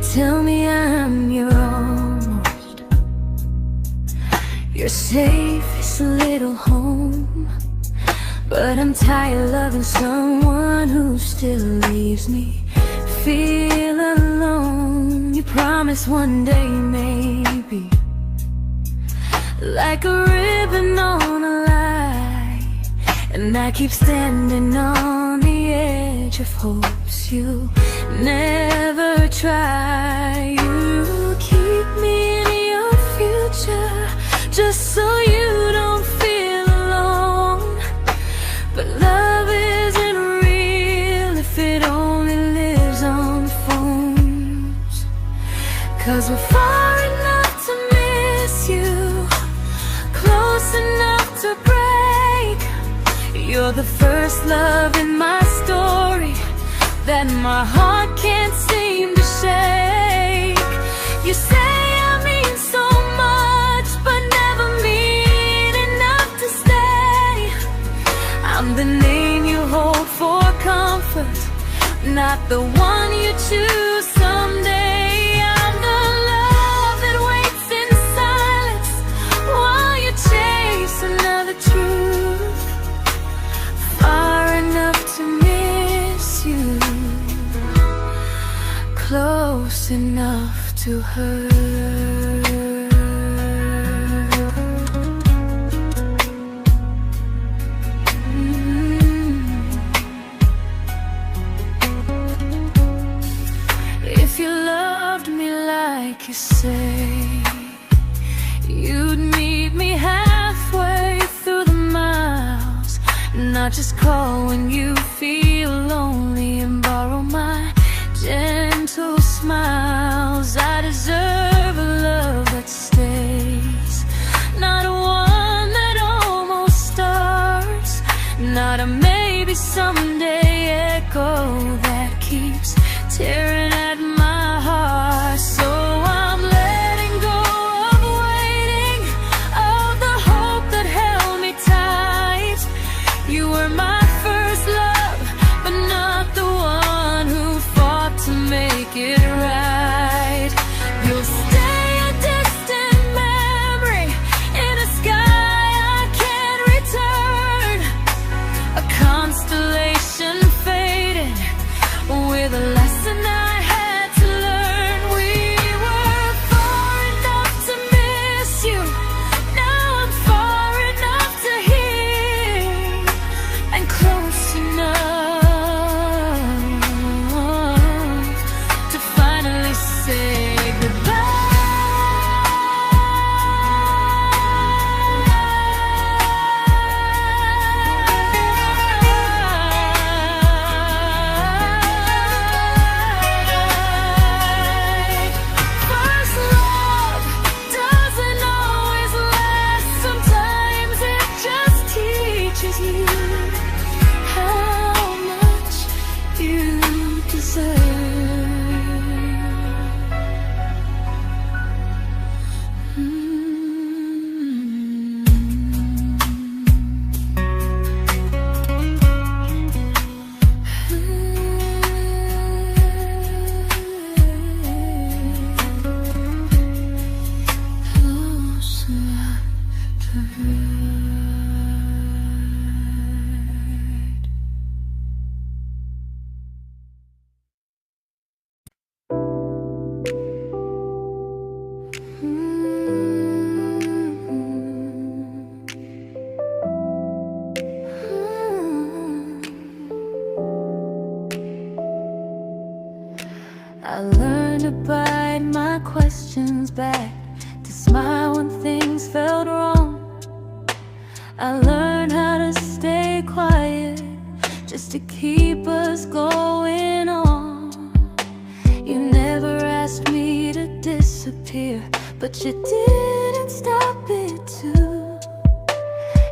tell me I'm your almost, your safest little home. But I'm tired loving someone who still leaves me feel alone. You promise one day maybe, like a ribbon on a line, and I keep standing on the edge of hopes you never try. You keep me in your future just so you don't feel alone. But love isn't real if it only lives on phones. 'Cause we're far enough to miss you, close enough to break. You're the first love in my story that my heart can't seem to shake. You say I mean so much, but never mean enough to stay. I'm the name you hold for comfort, not the one you choose someday. I'm the love that waits in silence while you chase another truth. Far enough to miss you, close enough to hurt. If you loved me like you say, you'd meet me halfway through the miles, not just call when you feel lonely and borrow my gentle smiles. I deserve a love that stays, not a one that almost starts, not a maybe someday echo that keeps tearing at my heart. So I'm letting go of waiting, of the hope that held me tight. You were my first love, but not the one who fought to make it right. You'll stay a distant memory in a sky I can't return, a constellation faded with a lesson I had to learn. We were far enough to miss you, now I'm far enough to hear, and close enough to finally say goodbye. First love doesn't always last, sometimes it just teaches you how much you deserve. Close enough to hurt. I learned to bite my questions back, to smile when things felt wrong. I learned how to stay quiet just to keep us going on. You never asked me to disappear, but you didn't stop it too.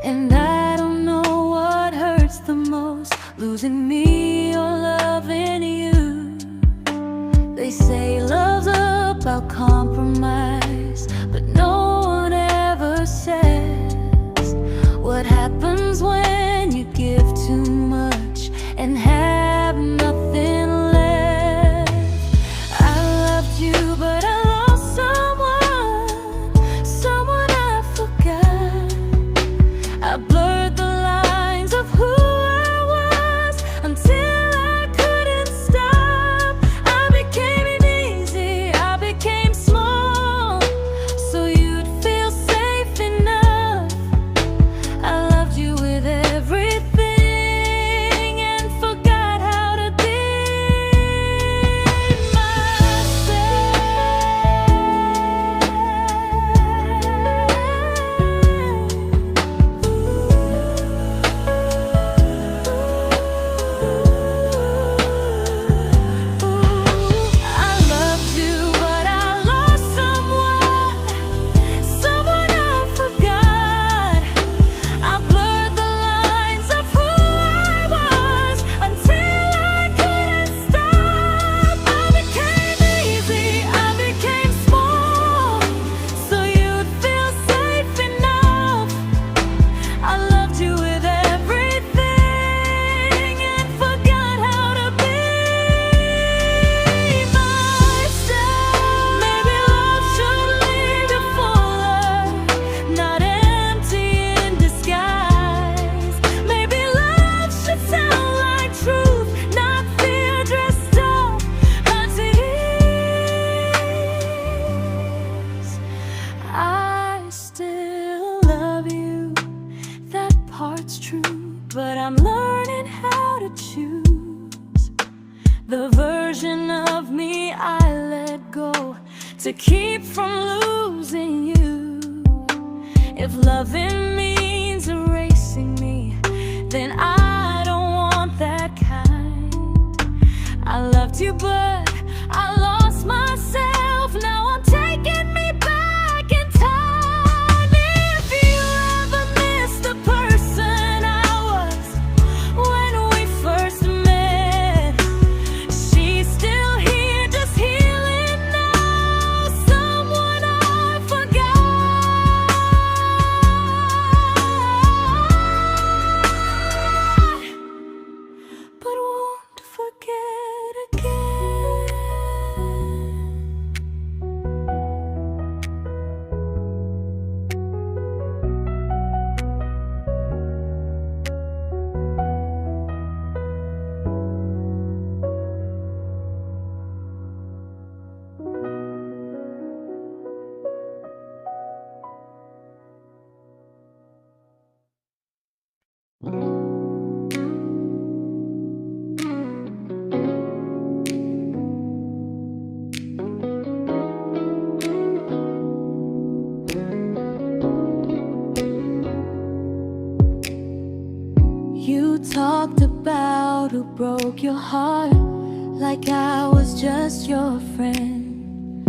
And I don't know what hurts the most, losing me or loving you. They say love's about compromise, but no one ever says what happens when you give too much and have nothing left. I loved you to keep from losing you. If loving means erasing me, then I don't want that kind. I loved you, but I lost myself. Now I'm taking me back in time. If you ever miss the person I was when we first met, she's still here, just healing now. Someone I forgot, but won't forget again. You talked about who broke your heart, like I was just your friend.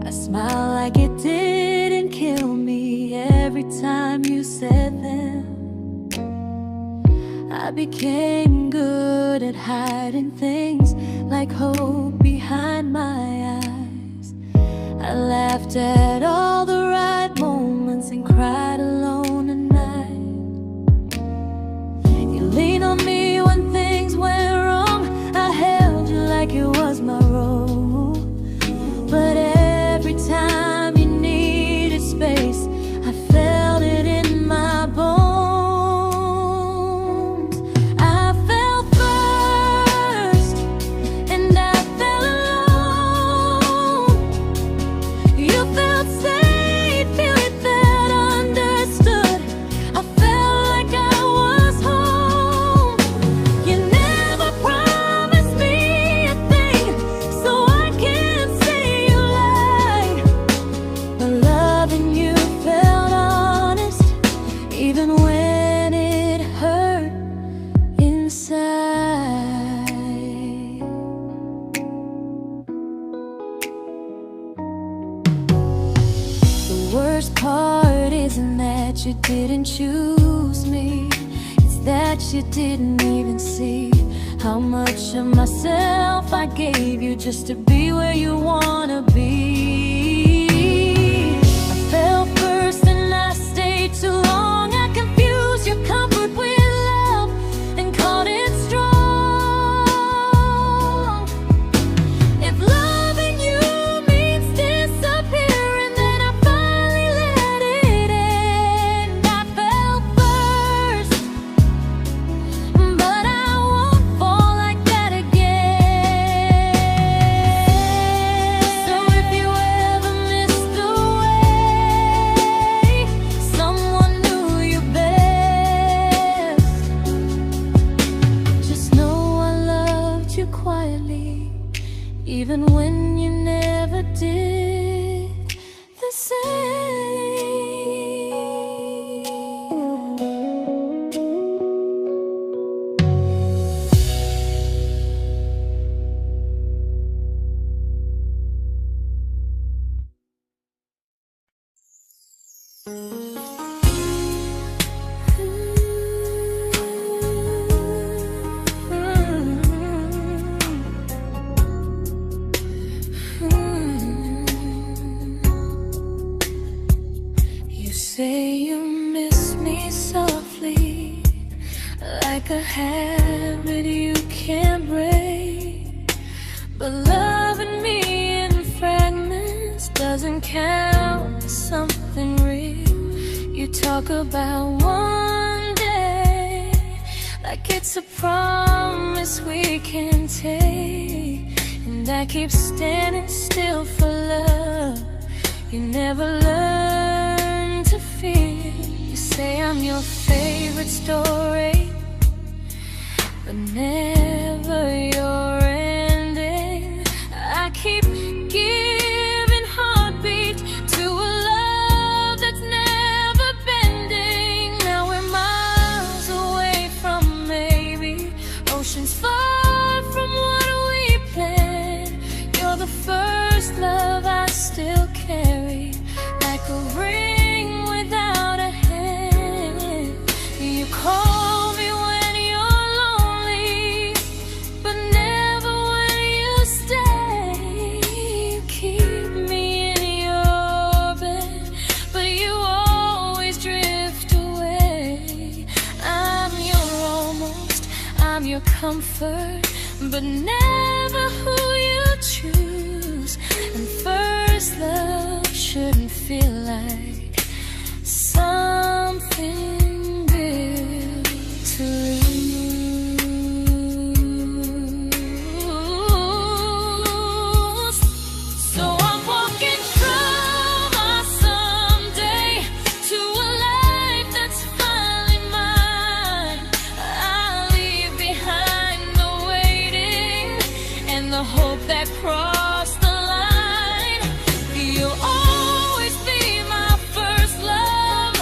I smiled like it didn't kill me every time you said them. I became good at hiding things like hope behind my eyes. I laughed at all the right moments and cried alone at night. You leaned on me when things went wrong. I held you like it was my role. But every time you needed space, I felt it in my bones. I fell first, and I fell alone. You felt safe, feeling that understood. I felt like I was home. You never promised me a thing, so I can't say you lied. But loving you felt honest, even when it hurt inside. The worst part isn't that you didn't choose me, it's that you didn't even see how much of myself I gave you just to be where you wanna be. I fell first and I stayed too long. I confused your comfort with love and called it strong. If loving you means disappearing, then I finally let it end. I fell first, but I won't fall like that again. So if you ever missed the way someone knew you best, just know I loved you quietly, even when you never did the same. You say you miss me softly, like a habit you can't break. But loving me in fragments doesn't count as something real. You talk about one day like it's a promise we can take, and I keep standing still for love. You never learn to feel. You say I'm your favorite story, but never your ending. I keep giving heart a ring without a hand. You call me when you're lonely, but never when you stay. You keep me in your bed, but you always drift away. I'm your almost, I'm your comfort, but never who you choose. And first love shouldn't feel like something built to lose. So I'm walking through my someday to a life that's finally mine. I'll leave behind the waiting and the hope that crossed the line. You'll always be my first love,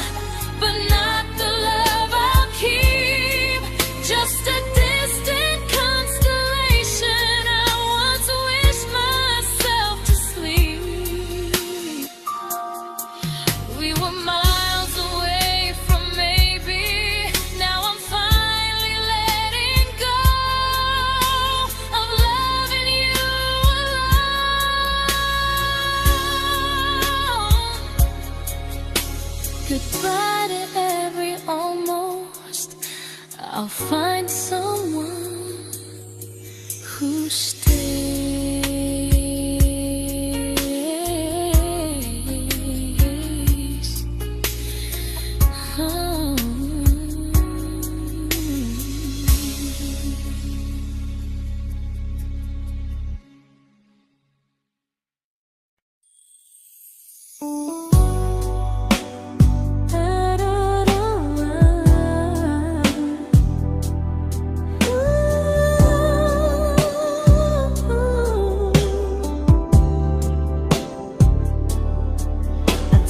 but not the love I'll keep. Just a distant constellation I once wished myself to sleep. We were miles away from maybe. Now I'm finally letting go of loving you alone. Goodbye to every almost. I'll find someone who stays. Oh.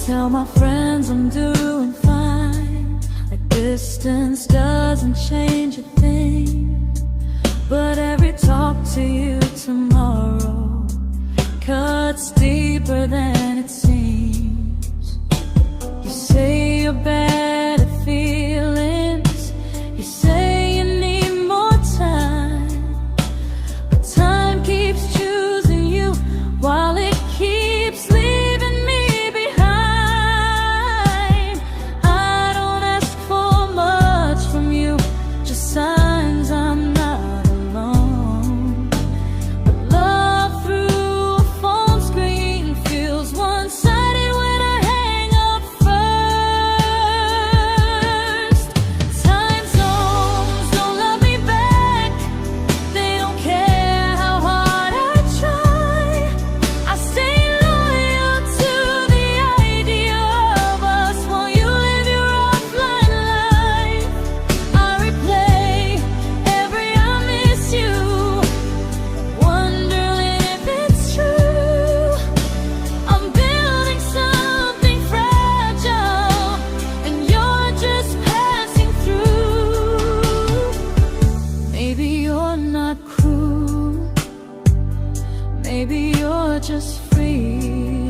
Tell my friends I'm doing fine, like distance doesn't change a thing. But every talk to you tomorrow cuts deeper than it seems. You say you're bad at feelings, you say you need more time, but time keeps choosing you while it keeps leaving me behind. I don't ask for much from you, just signs I'm not alone. But love through a phone screen feels one-sided when I hang up first. Time zones don't love me back, they don't care how hard I try. I stay loyal to the idea of us while you live your offline life. I replay every I miss you, wondering if it's true. I'm building something fragile, and you're just passing through. Maybe you're not cruel, maybe you're just free.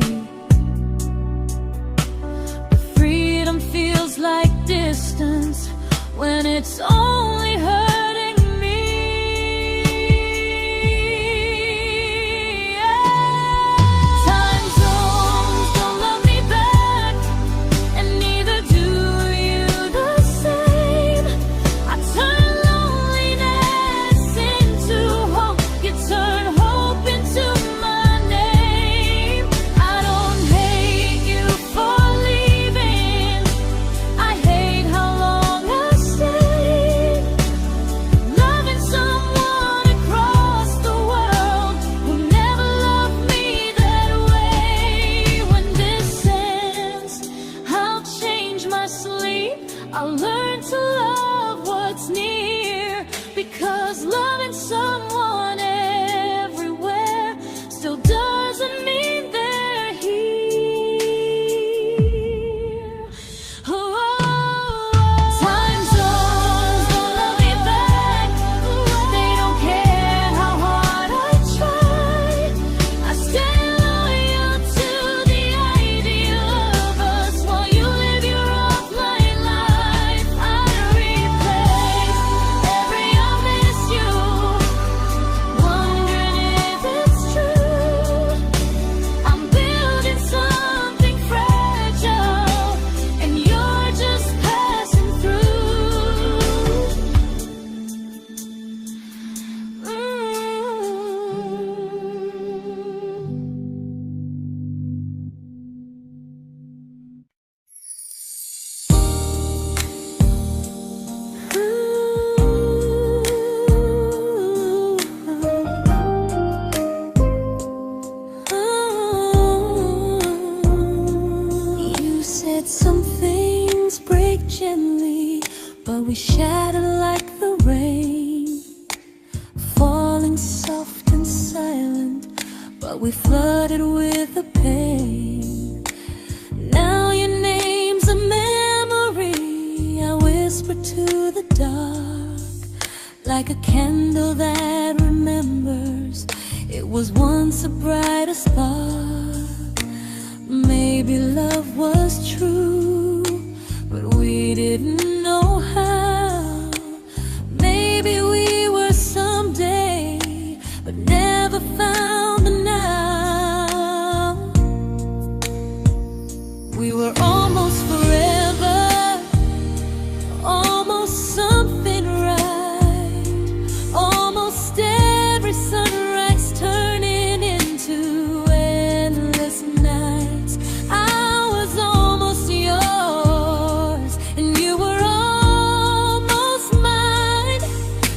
But freedom feels like distance when it's only hurting me. Time zones don't love me back, and neither do you the same. I turn loneliness into hope, you turn hope into my name. I don't hate you for leaving, I hate how long I stayed. we shattered like the rain, falling soft and silent, but we flooded with the pain. Now your name's a memory I whisper to the dark, like a candle that remembers it was once a brighter spark. Maybe love was true, but we didn't know how. Maybe we were someday, but never found the now. We were almost forever, almost something right, almost every sunrise turning into endless nights. I was almost yours, and you were almost mine,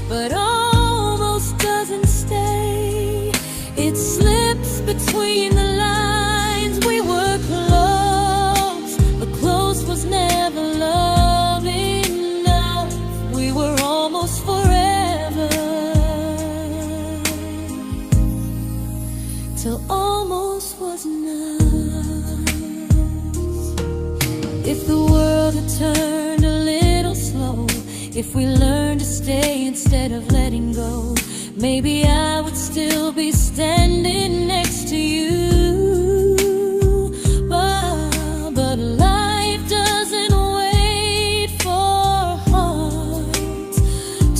but almost doesn't stay. It slips between the lines. We were close, but close was never love enough. We were almost forever, till almost was enough. If the world had turned a little slow, if we learned to stay instead of letting go, maybe I would still be standing next to you. But life doesn't wait for hearts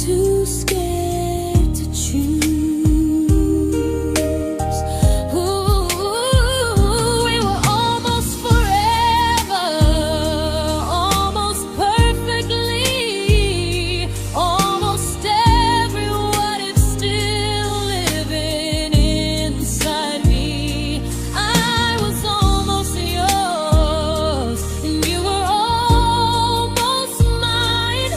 too scared to choose. Ooh, we were almost forever, almost perfectly, almost every what if still living inside me. I was almost yours, and you were almost mine,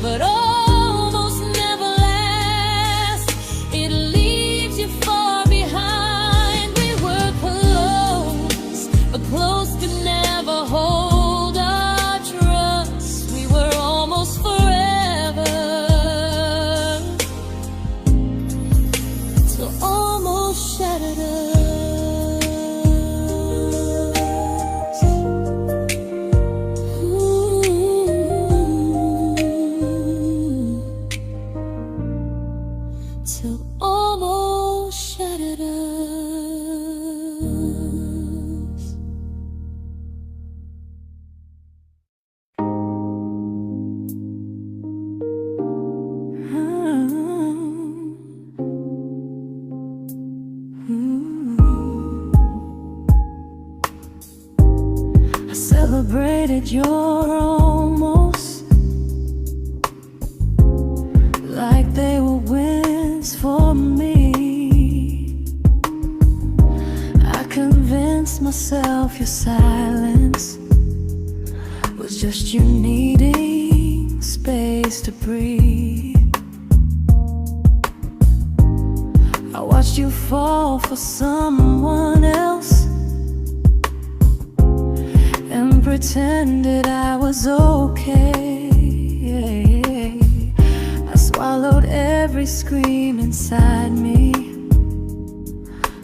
but almost never lasts. It leaves you far behind. We were close, but close could never hold our trust. We were almost forever, till almost shattered us. Ooh. Till almost shattered us. I celebrated your almost like they were wins for me. I convinced myself your silence was just you needing space to breathe. I watched you fall for someone else and pretended I was okay. I swallowed every scream inside me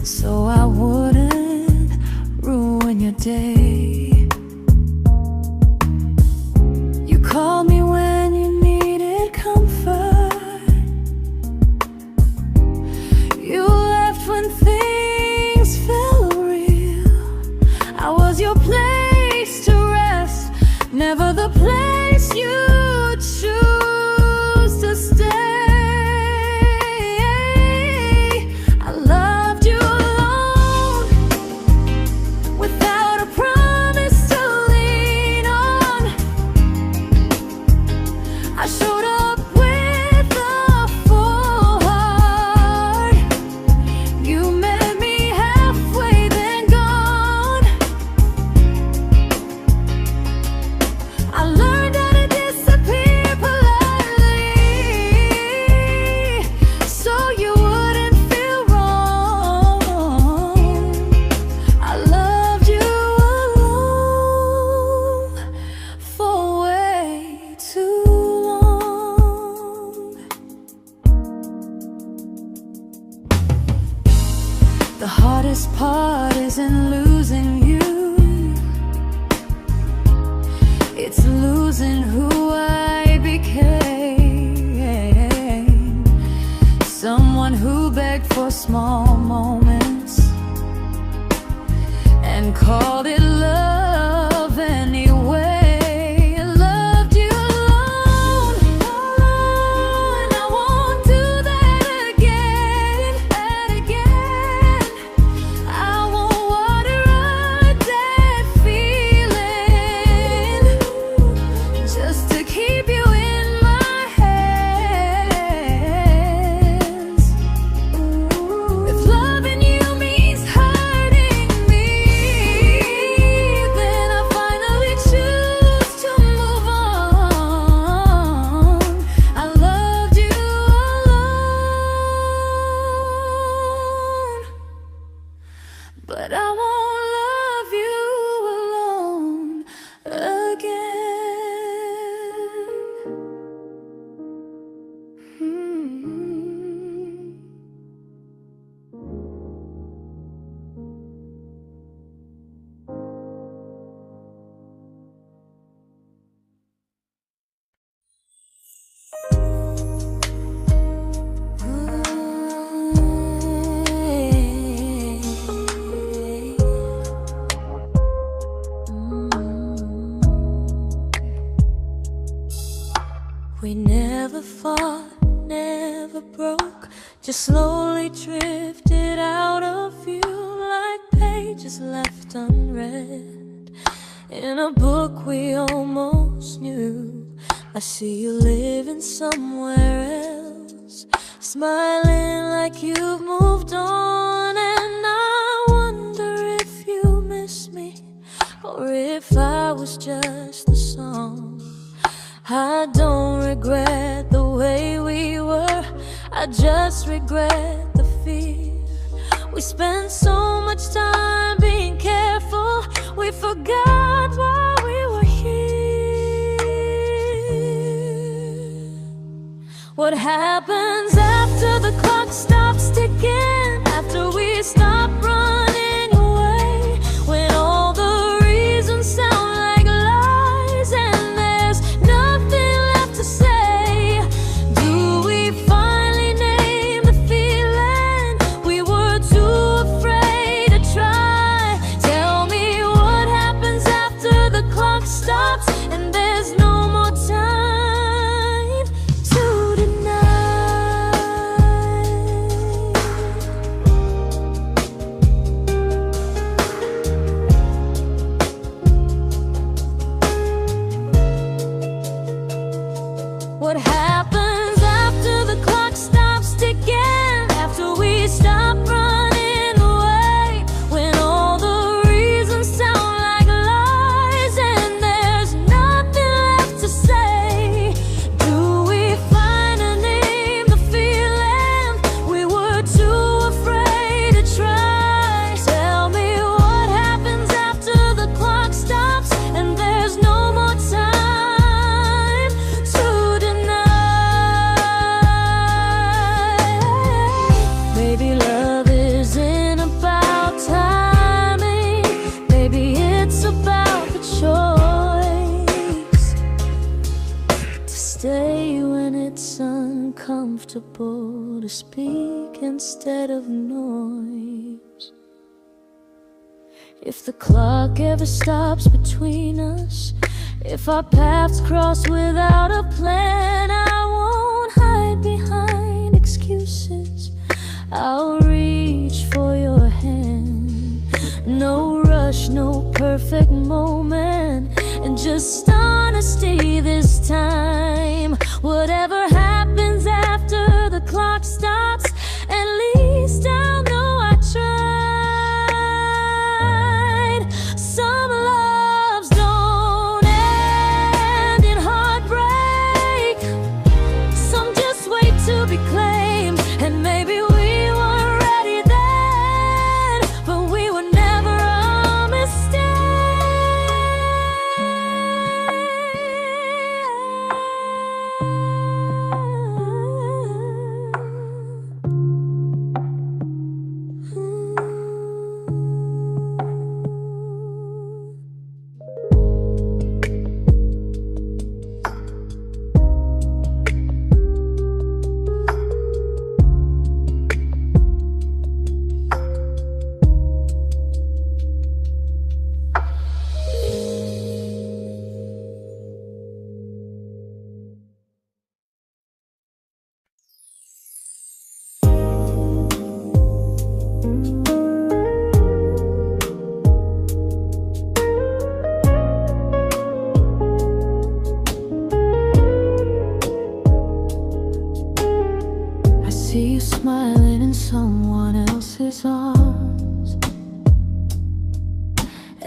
so I wouldn't ruin your day. You called me when you needed comfort. You left when things felt real. I was your place to rest, never the place you choose to stay. I loved you alone, without a promise. heart isn't losing you, it's losing who I became. Someone who begged for small moments and called it love anyway. Loved you alone, alone. I won't do that again, and again. I won't water a dead feeling just to keep you in my hands. If loving you means hurting me, then I finally choose to move on. I loved you alone, but I won't love you alone again. We never fought, never broke, just slowly drifted out of view like pages left unread in a book we almost knew. I see you living somewhere else, smiling like you've moved on, and I wonder if you miss me or if I was just the song. I don't regret the way we were, I just regret the fear. We spent so much time being careful, we forgot why we were here. What happens after the clock stops ticking, after we stop running away, when all the reasons sound like lies and there's nothing left to say? Do we finally name the feeling we were too afraid to try? Tell me what happens after the clock stops and there's no more time to deny. What happens after the clock stops ticking, after we stop running away, when all the reasons sound like lies and there's nothing left to say? Do we finally name the feeling we were too afraid to try? Tell me what happens after the clock stops and there's no more time to deny. Maybe love isn't about timing, maybe it's about the choice to stay when it's uncomfortable, to speak instead of noise. If the clock ever stops between us, if our paths cross without a plan, I won't hide behind excuses, I'll reach for your hand. No rush, no perfect moment, and just honesty this time. Whatever happens after the clock stops, at least I'll know I tried. Some loves don't end in heartbreak, some just wait to be claimed, and maybe we weren't ready then, but we were never a mistake.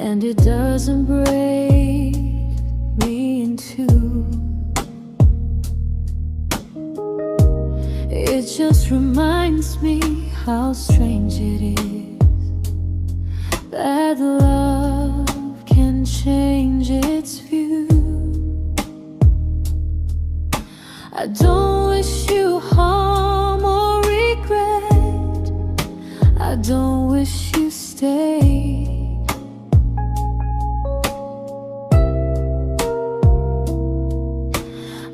and it doesn't break me in two. It just reminds me how strange it is that love can change its view. I don't wish you harm or regret. I don't wish you stay.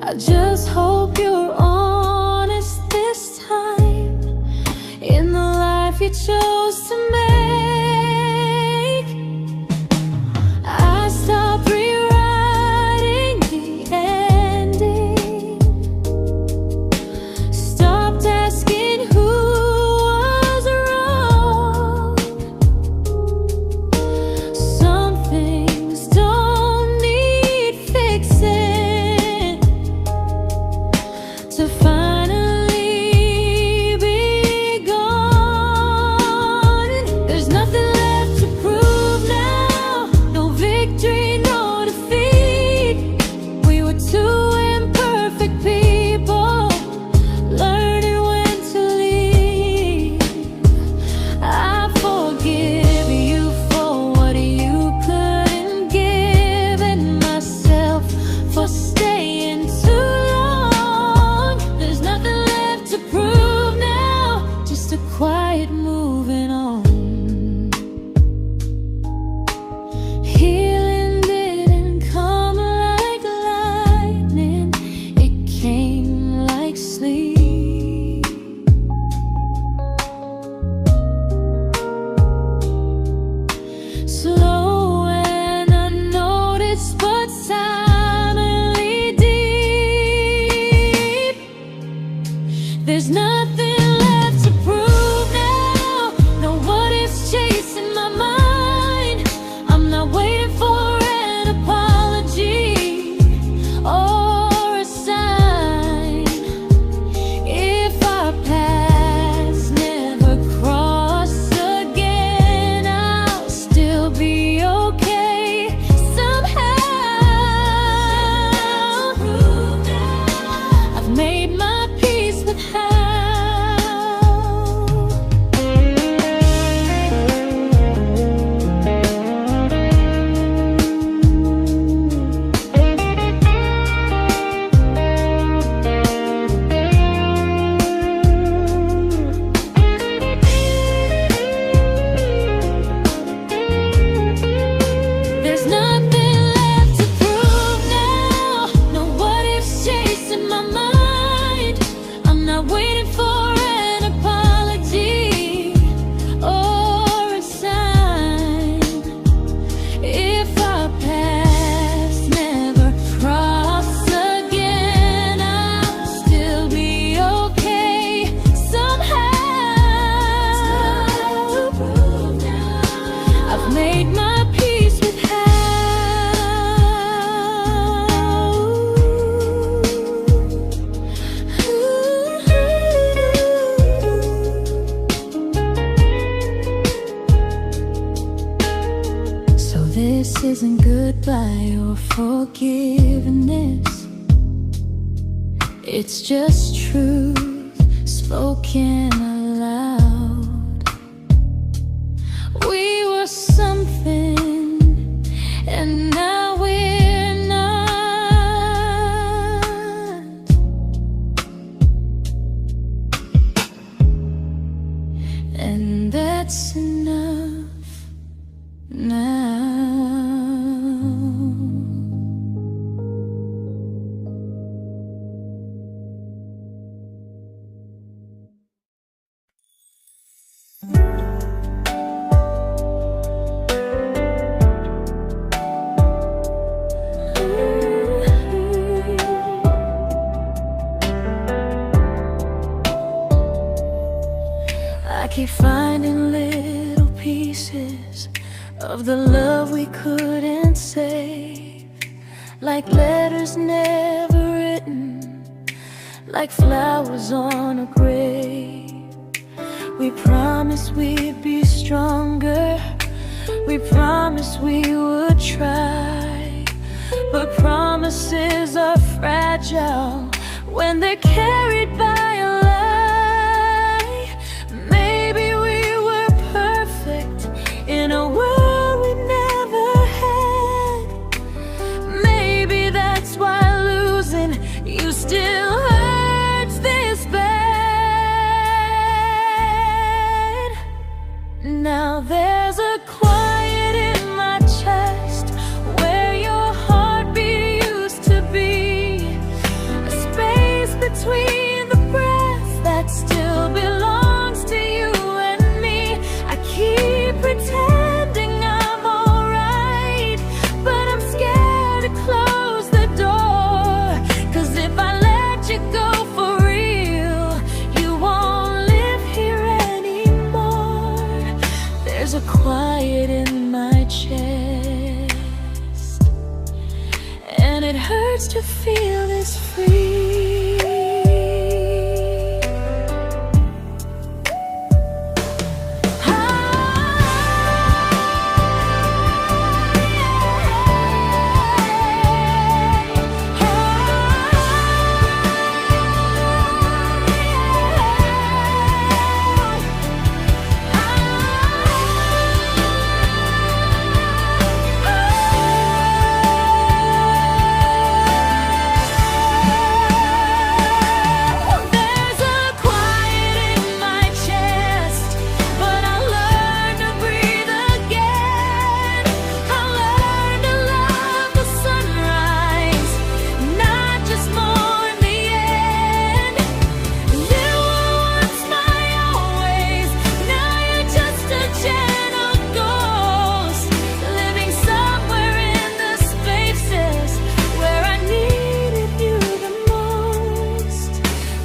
I just hope you're honest this time in the life you chose to make. I stopped rewriting the ending, stopped asking who was wrong. Some things don't need fixing to finally be gone. There's nothing left to prove now, no victory, no defeat. We were two imperfect people, learning when to leave. I forgive you for what you couldn't give, and myself for staying too long. There's nothing left to prove now, just a quiet moving on. Healing didn't come like lightning, it came like sleep. Slow and unnoticed, but silently deep. There's nothing left to prove now, no what ifs chasing my mind. I'm not waiting for an apology or a sign. If our paths never cross again, I'll still be okay somehow. I've made my peace with how. There's nothing left to prove now, no what ifs chasing my mind. I'm not waiting for an apology or a sign. If our paths never cross again, I'll still be okay somehow. I've made my peace with how. So this isn't goodbye or forgiveness, it's just truth spoken aloud. We were something, and now we're not. And that's enough now. I keep finding little pieces of the love we couldn't save, like letters never written, like flowers on a grave. We promised we'd be stronger, We promised we would try, but promises are fragile when they're carried by a lie. Maybe we were perfect in a world we never had. Maybe that's why losing you still hurts this bad. Now there's a quiet in my chest where your heartbeat used to be, a space between the breaths that still belongs to you and me. I keep pretending I'm alright, but I'm scared to close the door, 'cause if I let you go for real, you won't live here anymore. There's a quiet in my chest, and it hurts to feel this free.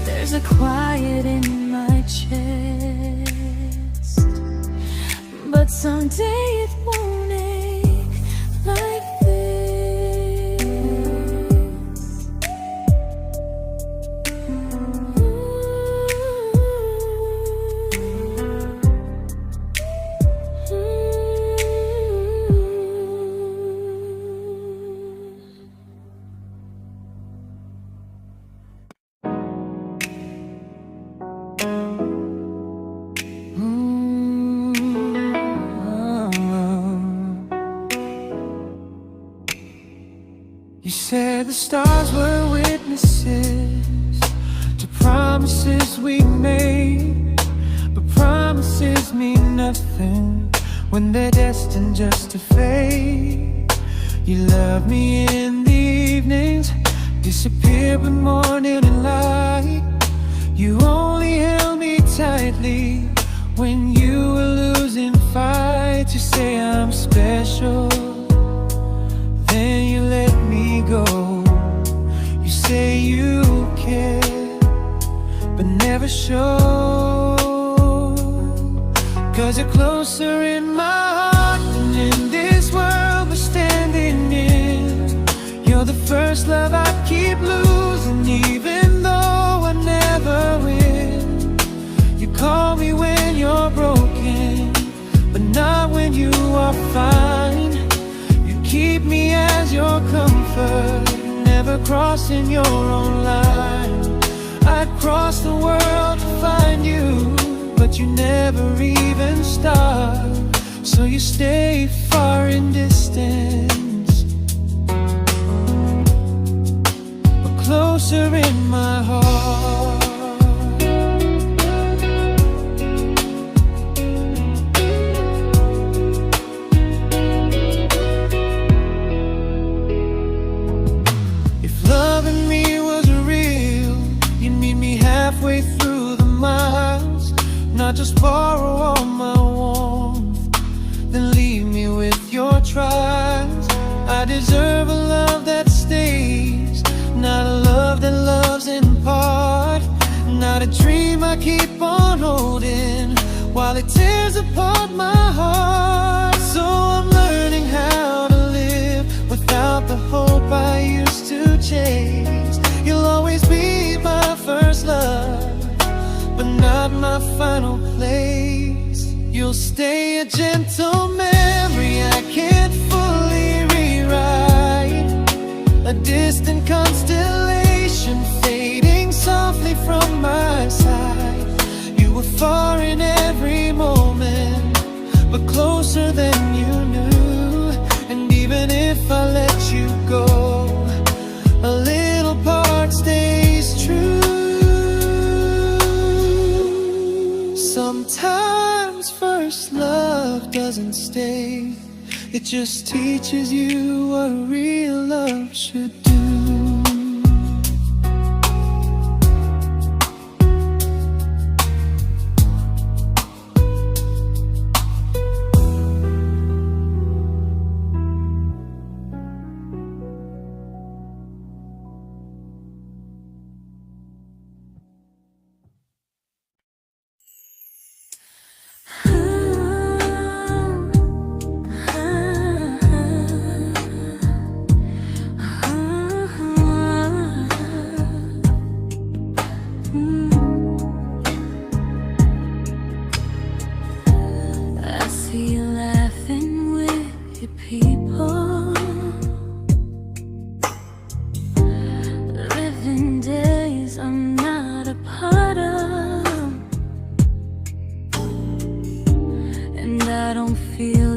There's a quiet in my chest, but someday it won't ache like this. You said the stars were witnesses to promises we made, but promises mean nothing when they're destined just to fade. You love me in the evenings, disappear when morning and light. You only held me tightly when you were losing fights. You say I'm special, then you let me go. You say you care, but never show, 'cause you're closer in my heart than in this world we're standing in. You're the first love I keep losing, even though I never win. You call me when you're broken, but not when you are fine. Keep me as your comfort, never crossing your own line. I'd cross the world to find you, but you never even start. So you stay far in distance, but closer in my heart. Halfway through the miles, not just borrow all my warmth, then leave me with your trials. I deserve a love that stays, not a love that loves in part, not a dream I keep on holding while it tears apart my heart. So I'm learning how to live without the hope I used to chase. You'll always be my first love, but not my final place. You'll stay a gentle memory doesn't stay. It just teaches you what real love should do.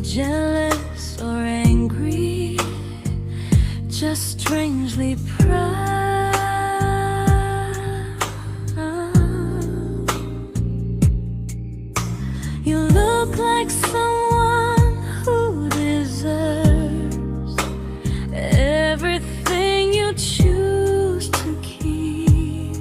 Jealous or angry, just strangely proud. You look like someone who deserves everything you choose to keep.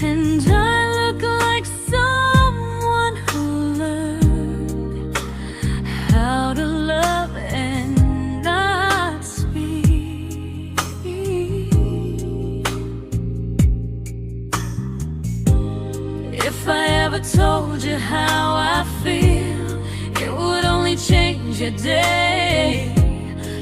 And I look like someone who learned how to love and not speak. If I ever told you how I feel, it would only change your day.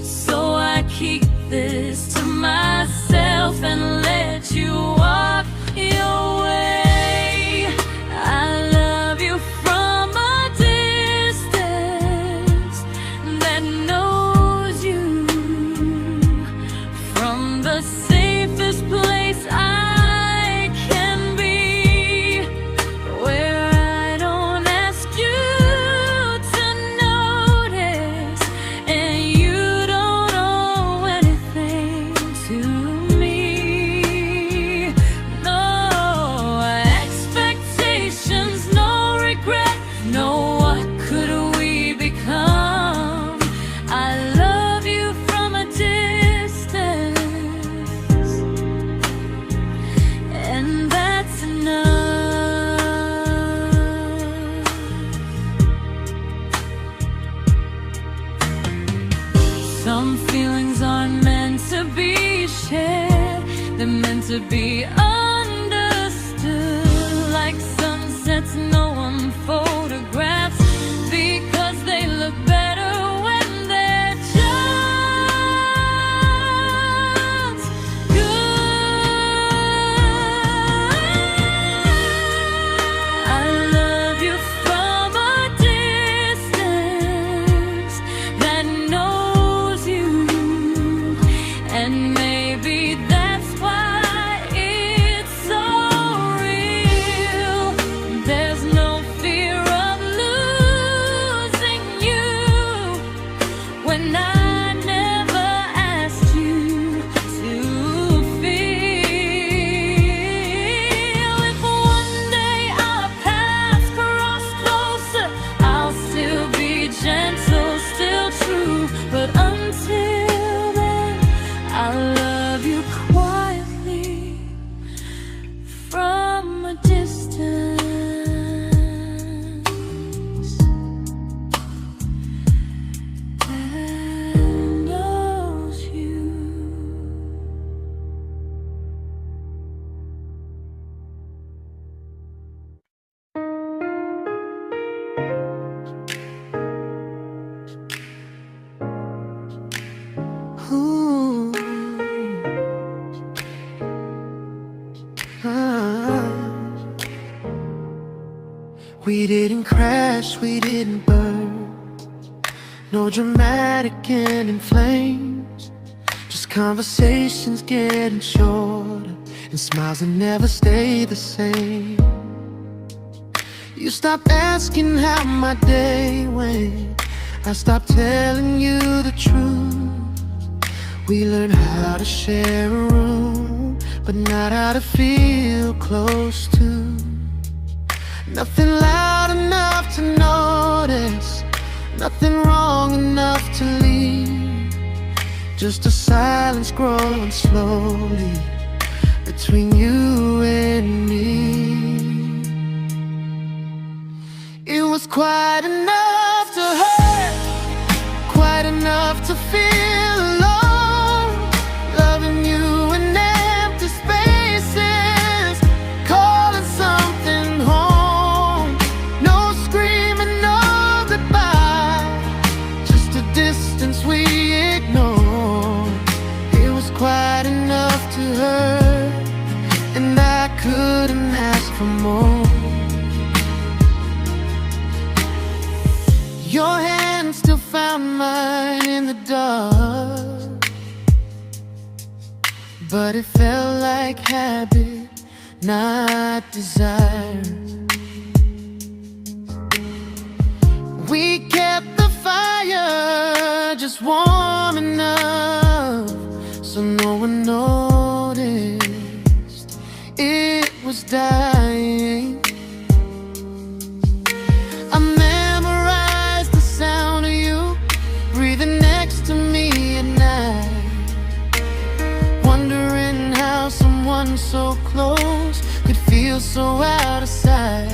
So I keep this to myself and let you walk your way. I love you from a distance that knows you, from the safest place I can be, where I don't ask you to notice and you don't owe anything to me. No expectations, no regret, no what could we become. I love you from a distance, and that's enough. Some feelings aren't meant to be shared, they're meant to be understood, like sunsets no one photographs, because they look better when they're just good. I love you from a distance that knows you, and maybe that's why it's so real. There's no fear of losing you when I never asked you to feel. If one day our paths cross closer, I'll still be gentle, still true. But until then, I love you quietly from a distance that knows you. Ooh. Ah. We didn't crash, we didn't burn, no dramatic end in flames, just conversations getting shorter and smiles that never stay the same. You stopped asking how my day went, I stopped telling you the truth. We learned how to share a room, but not how to feel close to. Nothing loud enough to notice, nothing wrong enough to leave. Just a silence growing slowly between you and me. It was quite enough to hurt, quite enough to feel alone. Loving you in empty spaces, calling something home. No screaming, no goodbye, just a distance we ignored. It was quite enough to hurt, and I couldn't ask for more. Your hand still found mine in the dark, but it felt like habit, not desire. We kept the fire just warm enough so no one noticed it was dying. I memorized the sound of you breathing next to me at night, wondering how someone so close could feel so out of sight.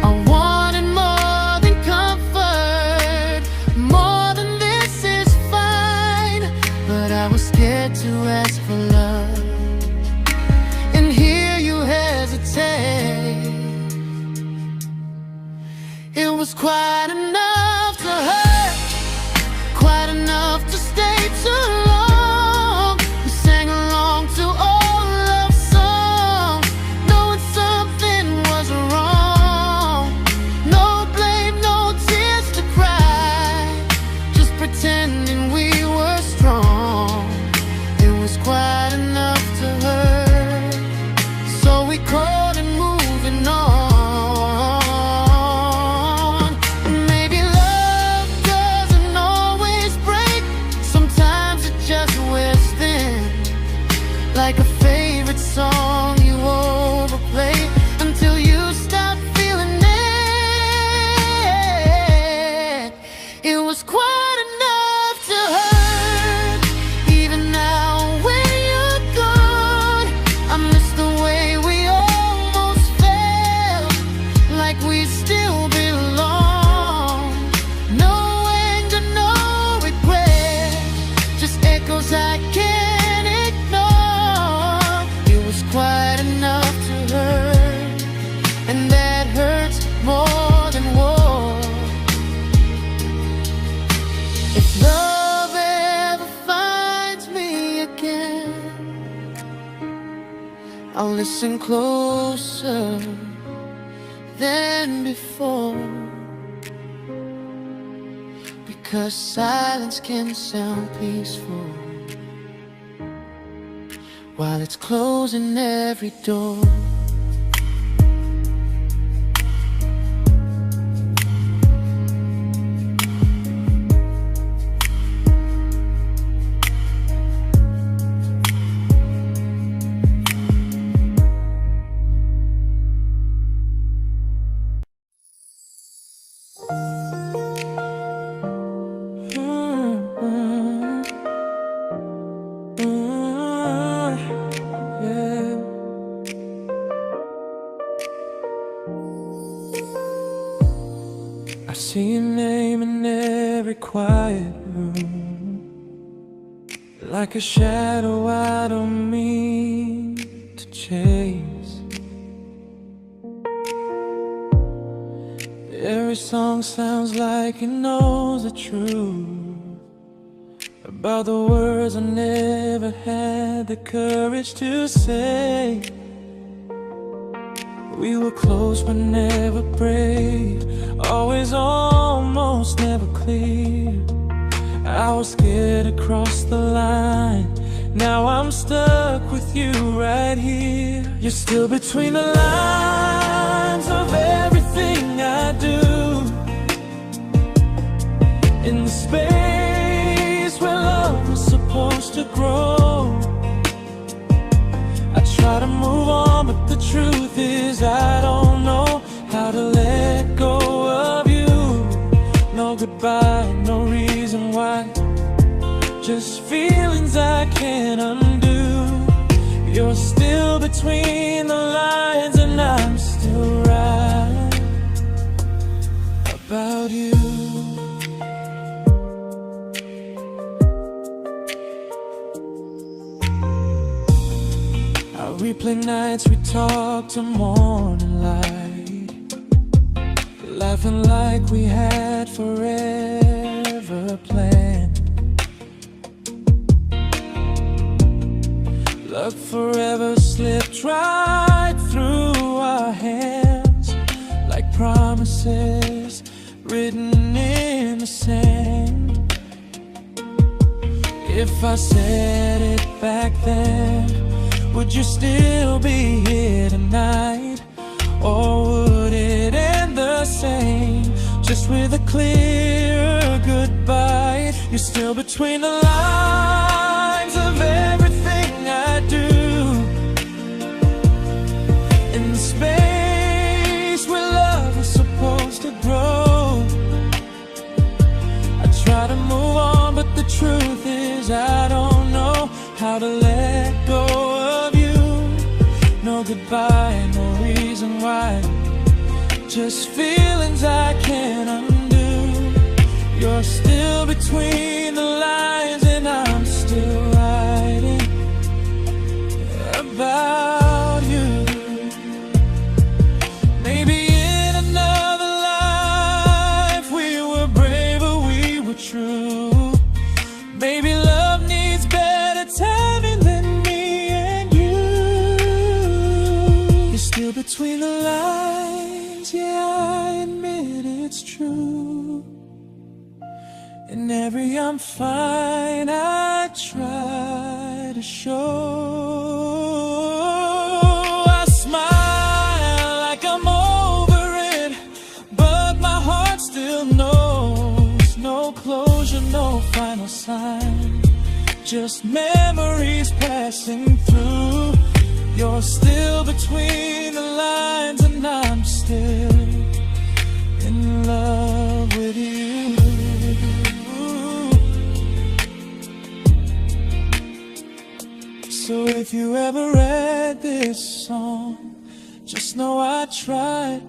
I wanted more than comfort, more than this is fine, but I was scared to ask for love and hear you hesitate. It was quite enough to hurt, quite enough to stay too long. We sang along to old love songs, knowing something was wrong. No blame, no tears to cry, just pretending we were strong. It was quite enough to hurt, so we called it moving on. Maybe love doesn't always break, sometimes it just wears thin, like a favorite song you overplay until you stop feeling it. It was quite enough to hurt, even now when you're gone. I miss the way we almost felt, like we still belong. No anger, no regret, just echoes I can't ignore. It was quite enough to hurt, and that hurts more than war. If love ever finds me again, I'll listen closer than before, because silence can sound peaceful while it's closing every door. Yeah. I see your name in every quiet room, like a shadow I don't mean to chase. Every song sounds like it knows the truth about the words I never had the courage to say. We were close but never brave, always almost never clear. I was scared to cross the line, now I'm stuck with you right here. You're still between the lines of everything I do, in the space where love was supposed to grow. I try to move on, but the truth is I don't know about you. I replay nights we talk to morning light, laughing like we had forever planned. Luck forever slipped right through our hands, like promises written in the sand. If I said it back then, would you still be here tonight? Or would it end the same, just with a clear goodbye? You're still between the lines of everything I do, in the space where love was supposed to grow. I try to move on, but the truth is I don't know how to let go of you. No goodbye, no reason why, just feelings I can't undo. You're still between the lines and I'm still writing about you. Maybe in another life we were braver, we were true. Maybe love needs better timing than me and you. You're still between the lines, yeah, I admit it's true. In every I'm fine I try to show. I smile like I'm over it, but my heart still knows. No closure, no final sign, just memories passing through. You're still between the lines and I'm still in love with you. So if you ever read this song, just know I tried,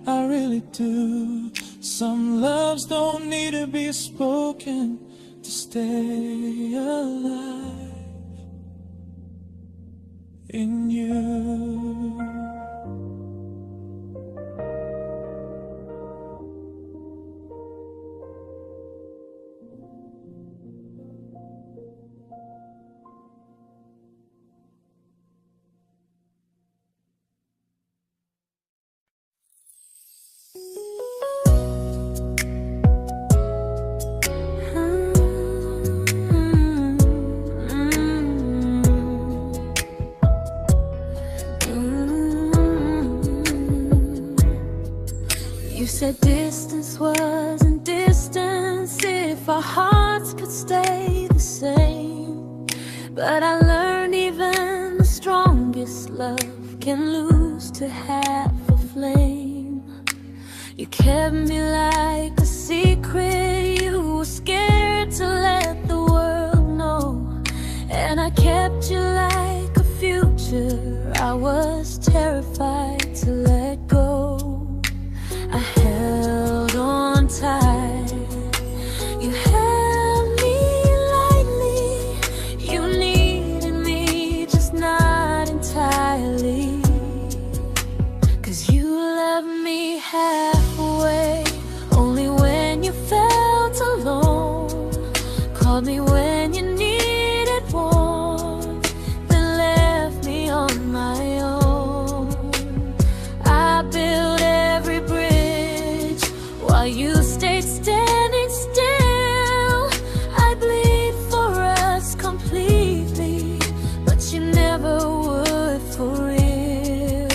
I really do. Some loves don't need to be spoken to stay alive in you. You said distance wasn't distance if our hearts could stay the same. But I learned even the strongest love can lose to half a flame. You kept me like a secret you were scared to let the world know. And I kept you like a future I was terrified to let go. I held on tight, you held me lightly. You needed me, just not entirely. 'Cause you loved me halfway, only when you felt alone. Called me when you needed warmth, then left me on my own. I built every bridge while you stayed standing still. I bleed for us completely, but you never would for real.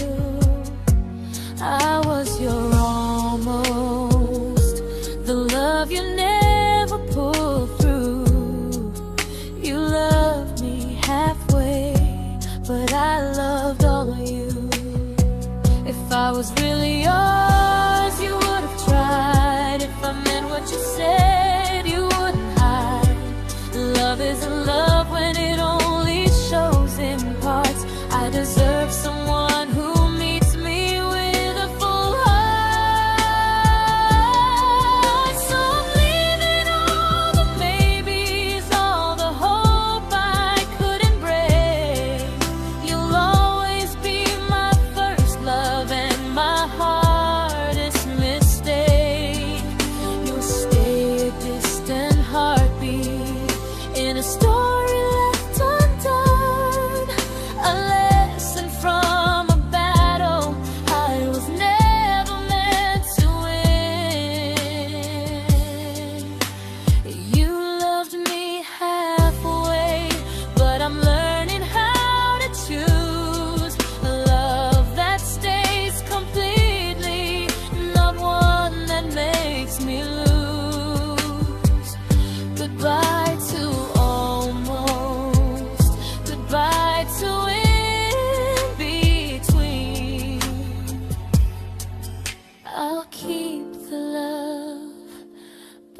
I was your almost, the love you never pulled through. You loved me halfway, but I loved all of you. If I was really yours, you would have tried. If I meant what you said, you wouldn't hide. Love isn't love when it only shows in parts. I deserve someone who meets me with a full heart.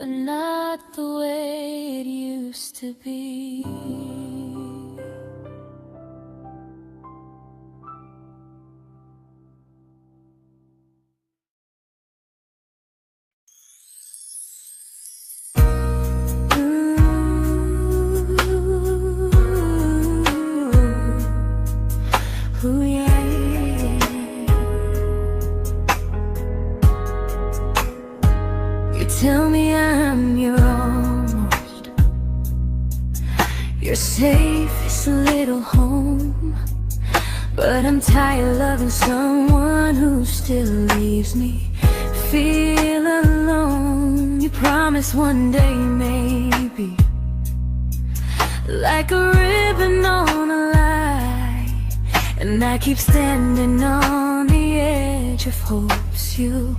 but not the way it used to be. Ooh, yeah, yeah. You tell me I'm your almost, your safest little home, but I'm tired loving someone who still leaves me feel alone. You promise one day maybe, like a ribbon on a line, and I keep standing on the edge of hopes you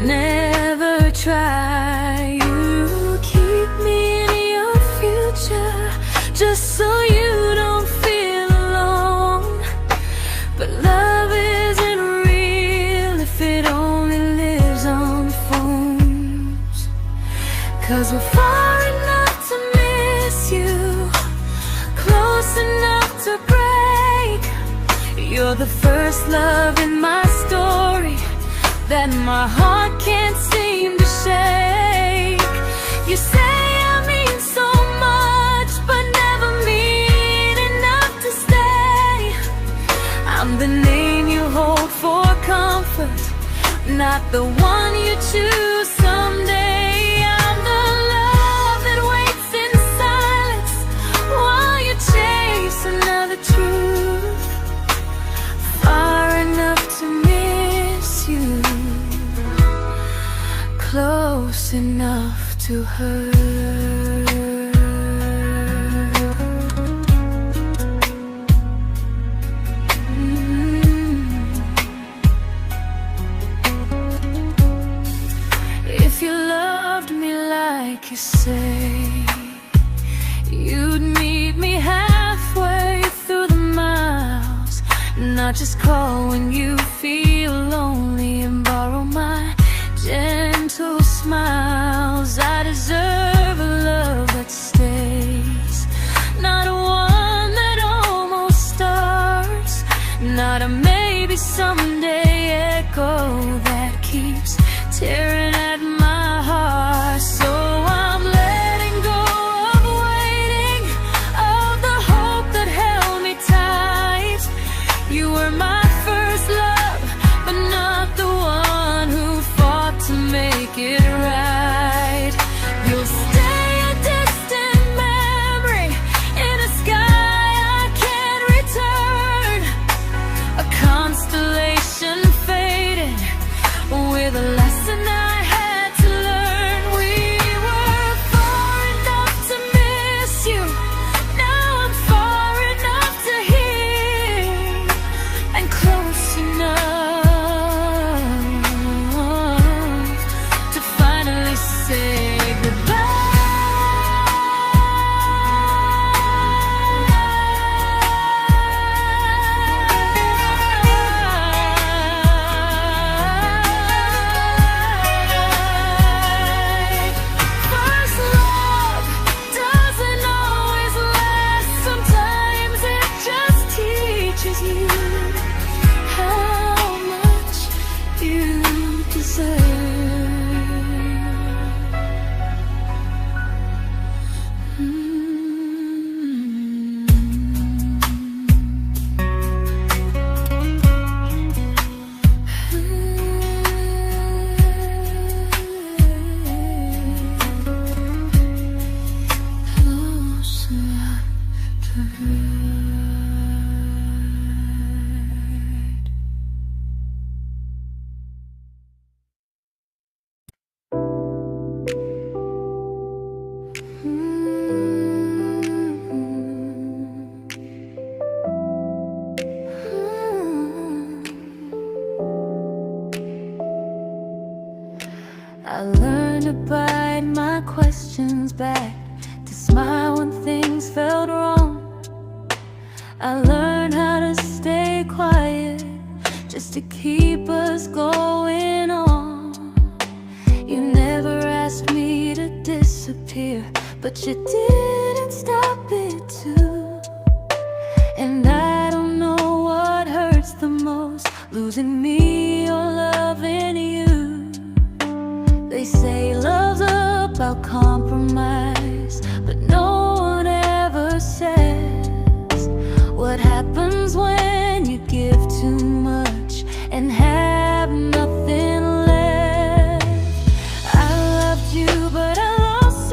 never try. You keep me in your future just so you don't feel alone. But love isn't real if it only lives on phones. 'Cause we're far enough to miss you, close enough to break. You're the first love in my story that my heart can't seem to shake. You say I mean so much, but never mean enough to stay. I'm the name you hold for comfort, not the one you choose someday. I'm the love that waits in silence while you chase another truth. Far enough to miss you, close enough to hurt. If you loved me like you say, you'd meet me halfway through the miles, not just call when you feel lonely and borrow my gentle smiles. I deserve a love that stays, not one that almost starts, not a maybe someday echo that keeps tearing at my heart. So I'm letting go of waiting, of the hope that held me tight. You were my first love, but not the one who fought to make it right. You'll stay a distant memory in a sky I can't return, a constellation fading with a lesson I had to learn. We were far enough to miss you, now I'm far enough to hear, and close enough to finally say first love doesn't always last. Sometimes it just teaches you how much you deserve. Close enough to hurt. I learned to bite my questions back, to smile when things felt wrong. I learned how to stay quiet just to keep us going on. You never asked me to disappear, but you didn't stop it too. And I don't know what hurts the most, losing me or loving you. They say love's about compromise, but no one ever says what happens when you give too much and have nothing left. I loved you, but I lost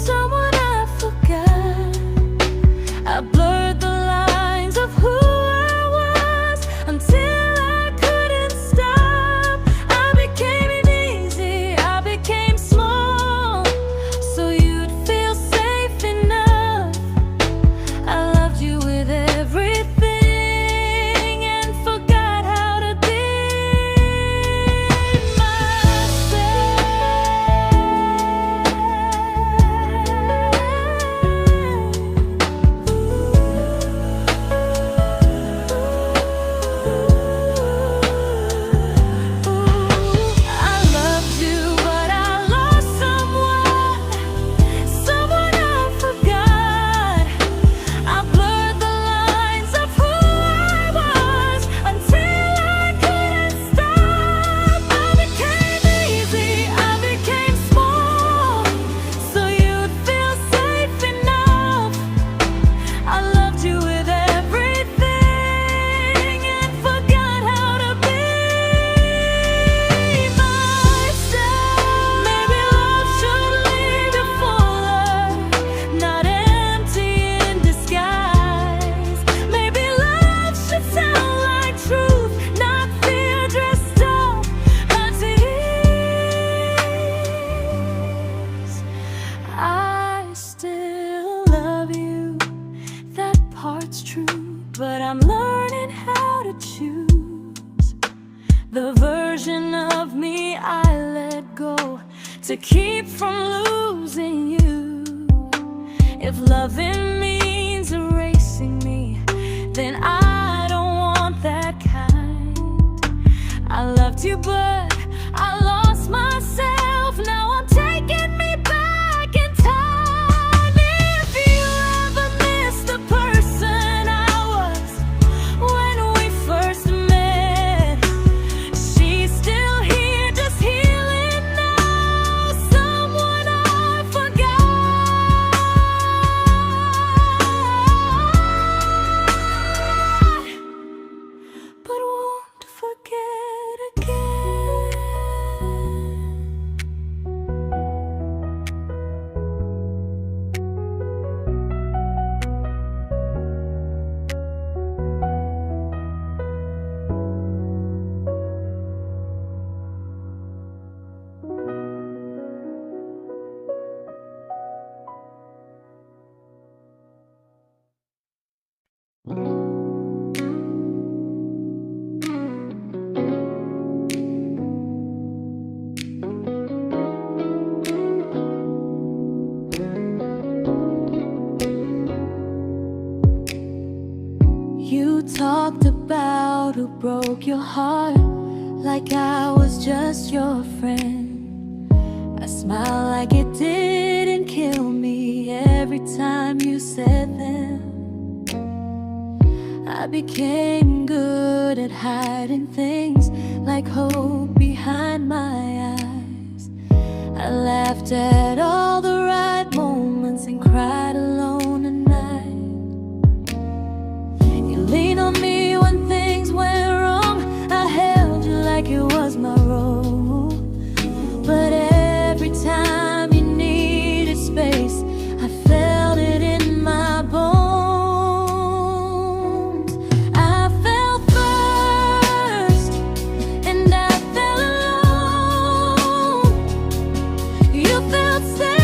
someone I forgot. I blurred the lines of who I was until I couldn't stop. I became easy, I became small, so you'd feel safe enough. I loved you with everything and forgot how to be but I'm learning how to choose the version of me I let go to keep from losing you. If loving means erasing me, then I don't want that kind. I loved you, but I lost myself. Now I'm taking me back in time. If you ever miss the person I was when we first met, she's still here, just healing now. Someone I forgot, but won't forget again. You talked about who broke your heart, like I was just your friend. I smile like it didn't kill me every time you said them. I became good at hiding things like hope behind my eyes. I laughed at all the right moments and cried alone at night. You leaned on me when things went wrong. I held you like it was my role. But every time you needed space, I felt it in my bones. I fell first, and I fell alone. You felt safe.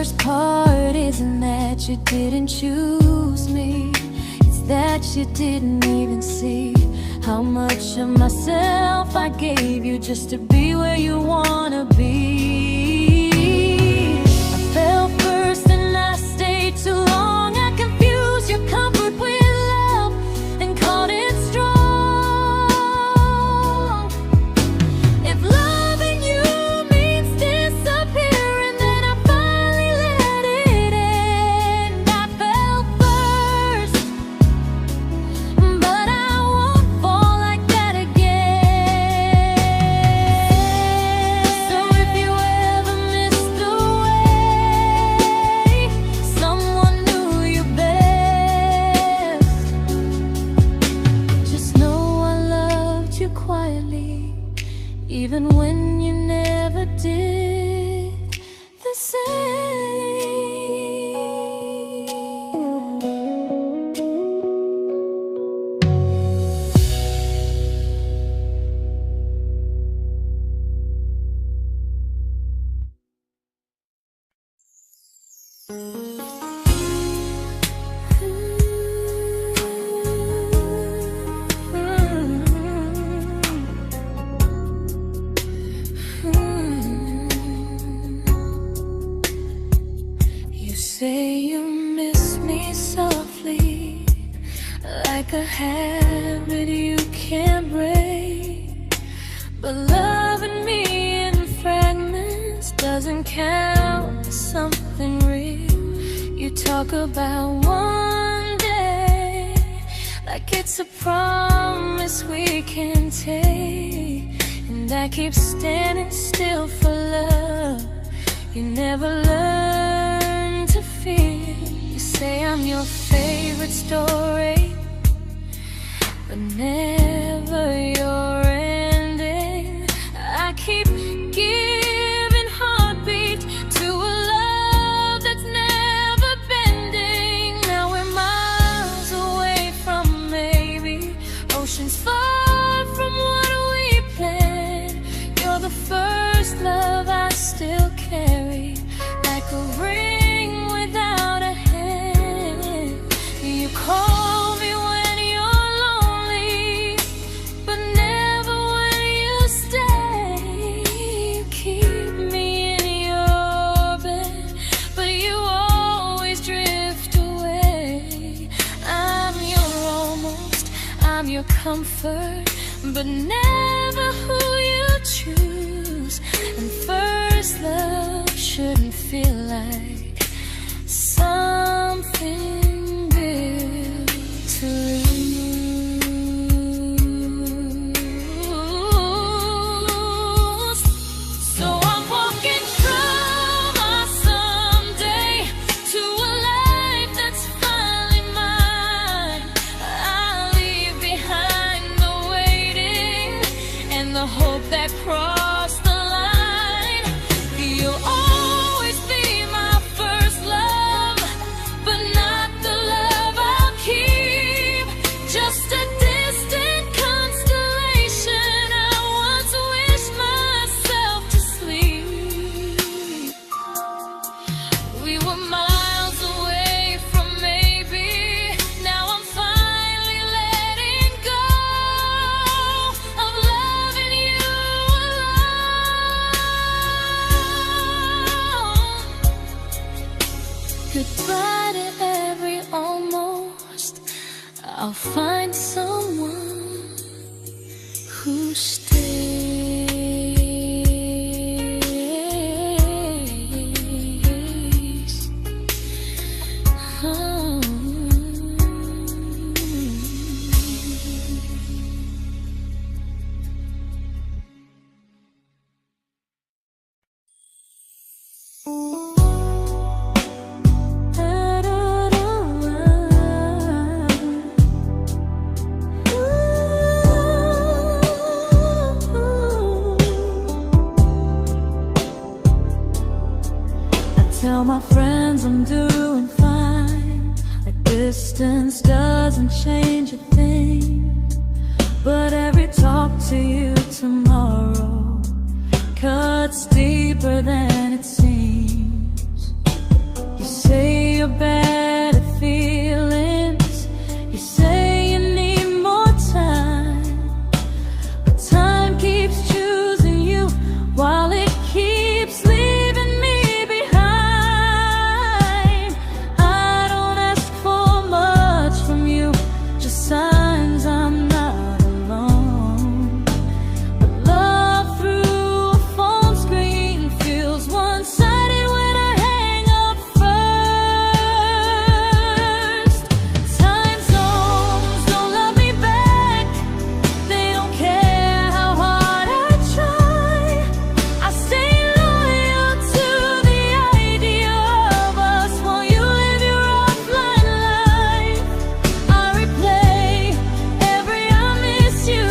worst part isn't that you didn't choose me, it's that you didn't even see how much of myself I gave you just to be where you wanna be. I fell first and I stayed too long. I confused your comfort with love and called it strong. If loving you means disappearing, then I finally let it end. I fell first, but I won't fall like that again. So if you ever missed the way someone knew you best, just know I loved you quietly, even when you never did the same. You say you miss me softly, like a habit you can't break. But loving me in fragments doesn't count as something real. You talk about one day like it's a promise we can take, and I keep standing still for love. You never learn to feel. You say I'm your favorite story, but never your ending. I keep giving heartbeat to a love that's never bending. Now we're miles away from maybe oceans far from what we planned. You're the first love I still carry, like a ring without a hand. You call me when you're lonely, but never when you stay. You keep me in your bed, but you always drift away. I'm your almost, I'm your comfort, but never who you choose. And first love shouldn't feel like something built to lose. So I'm walking through my someday to a life that's finally mine. I'll leave behind the waiting and the hope that crossed the line. You'll always be my first love, but not the love I'll keep. Just a distant constellation I once wished myself to sleep. We were miles away from maybe. Now I'm finally letting go of loving you alone. Goodbye to every almost. I'll find someone who stays. Oh. Tell my friends I'm doing fine, that distance doesn't change a thing. But every talk to you tomorrow cuts deeper than it seems. your better feelings. You say you need more time, but time keeps choosing you while it keeps leaving me behind. I don't ask for much from you, just signs I'm not alone. But love through a phone screen feels one-sided when I hang up first. Time zones don't love me back. They don't care how hard I try. I stay loyal to the idea of us while you live your offline life. I replay every I miss you,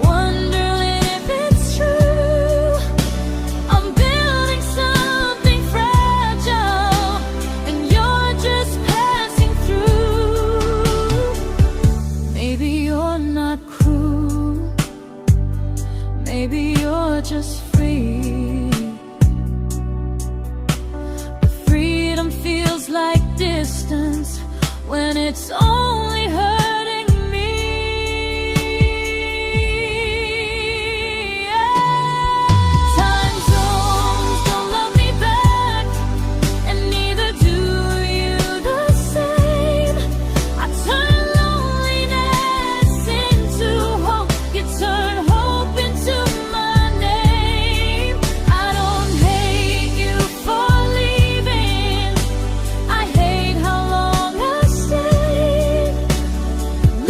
wondering if it's true. I'm building something fragile, and you're just passing through. Maybe you're not cruel, maybe you're just free. But freedom feels like distance when it's only hurting me. Time zones don't love me back, and neither do you the same. I turn loneliness into hope, you turn hope into my name. I don't hate you for leaving, I hate how long I stayed.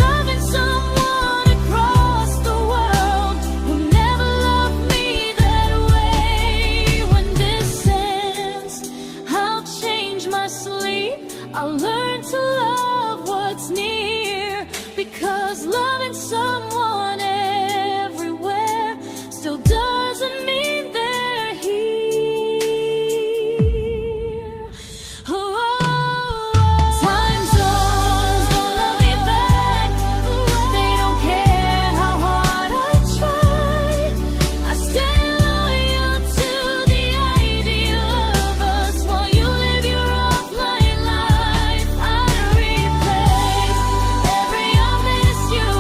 Loving someone across the world who never loved me that way. When this ends, I'll change my sleep, I'll learn to love what's near, because loving someone everywhere still doesn't mean they're here. Time zones don't love me back. They don't care how hard I try. I stay loyal to the idea of us while you live your offline life. I replay every I miss you,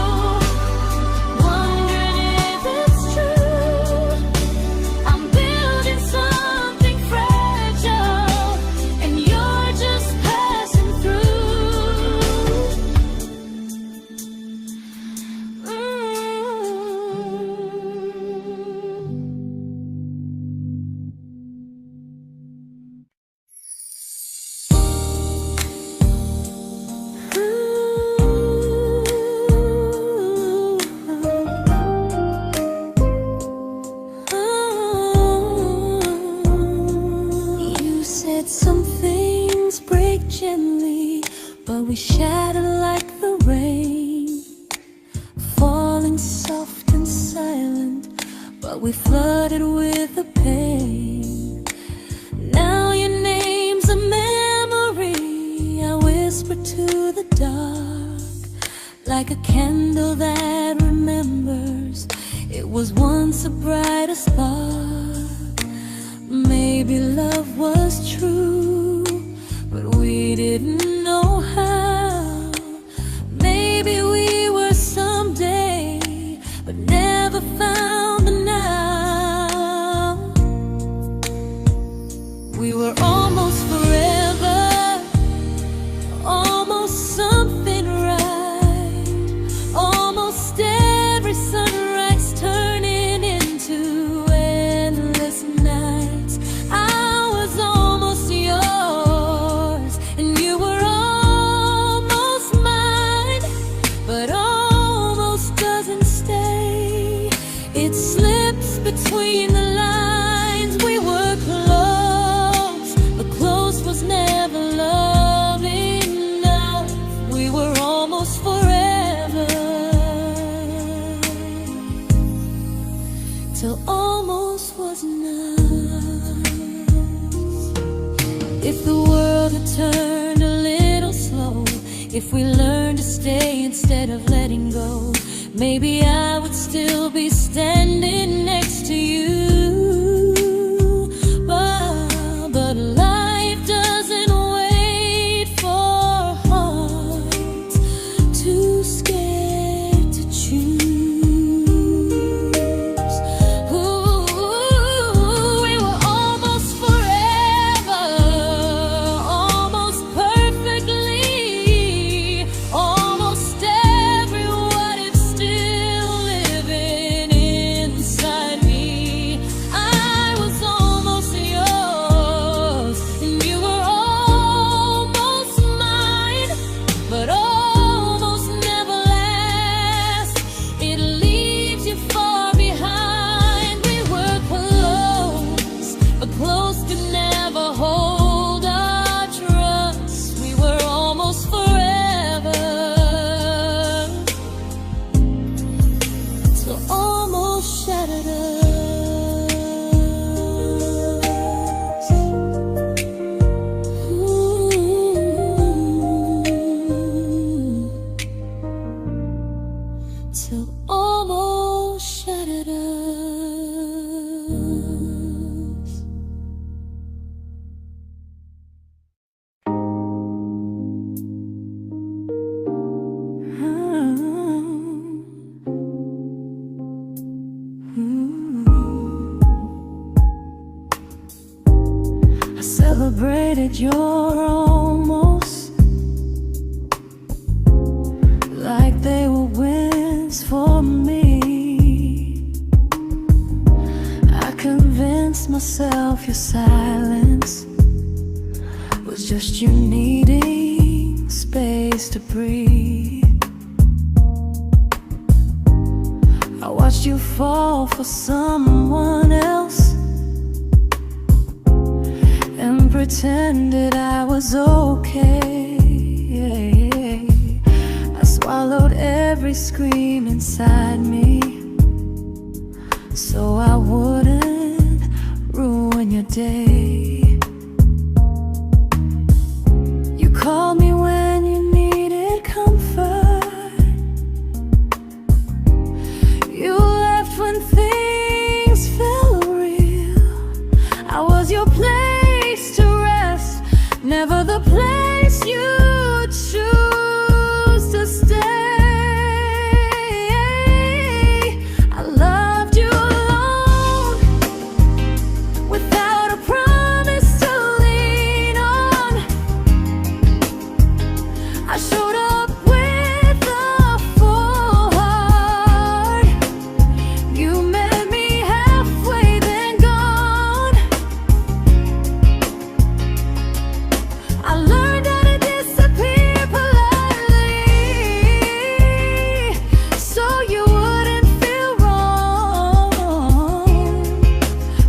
wondering if it's true. I'm building something fragile, and you're just passing through. You said some things break gently, but we shatter like the rain, falling soft and silent, but we flooded with the pain. Now your name's a memory I whisper to the dark, like a candle that remembers it was once a brighter spark. Maybe love was true, but we didn't know how. Maybe we were someday, but never found the now. We were almost forever, almost something right, almost every sunrise turning into endless nights. I was almost yours, and you were almost mine, but almost doesn't stay. It slips between the lines. We were close, but close was never love enough. We were almost forever, till almost was enough. If the world had turned a little slow, if we learned to stay instead of letting go, maybe I would still be standing next to you. But life doesn't celebrated your almost like they were wins for me. I convinced myself your silence was just you needing space to breathe. I watched you fall for someone else and pretended I was okay. I swallowed every scream inside me so I wouldn't ruin your day. You called me when you needed comfort. You left when things felt real. I was your place to rest, never the place you choose to stay. I loved you alone, without a promise to lean on. I showed up with a full heart. You met me halfway, then gone. I learned how to disappear politely, so you wouldn't feel wrong.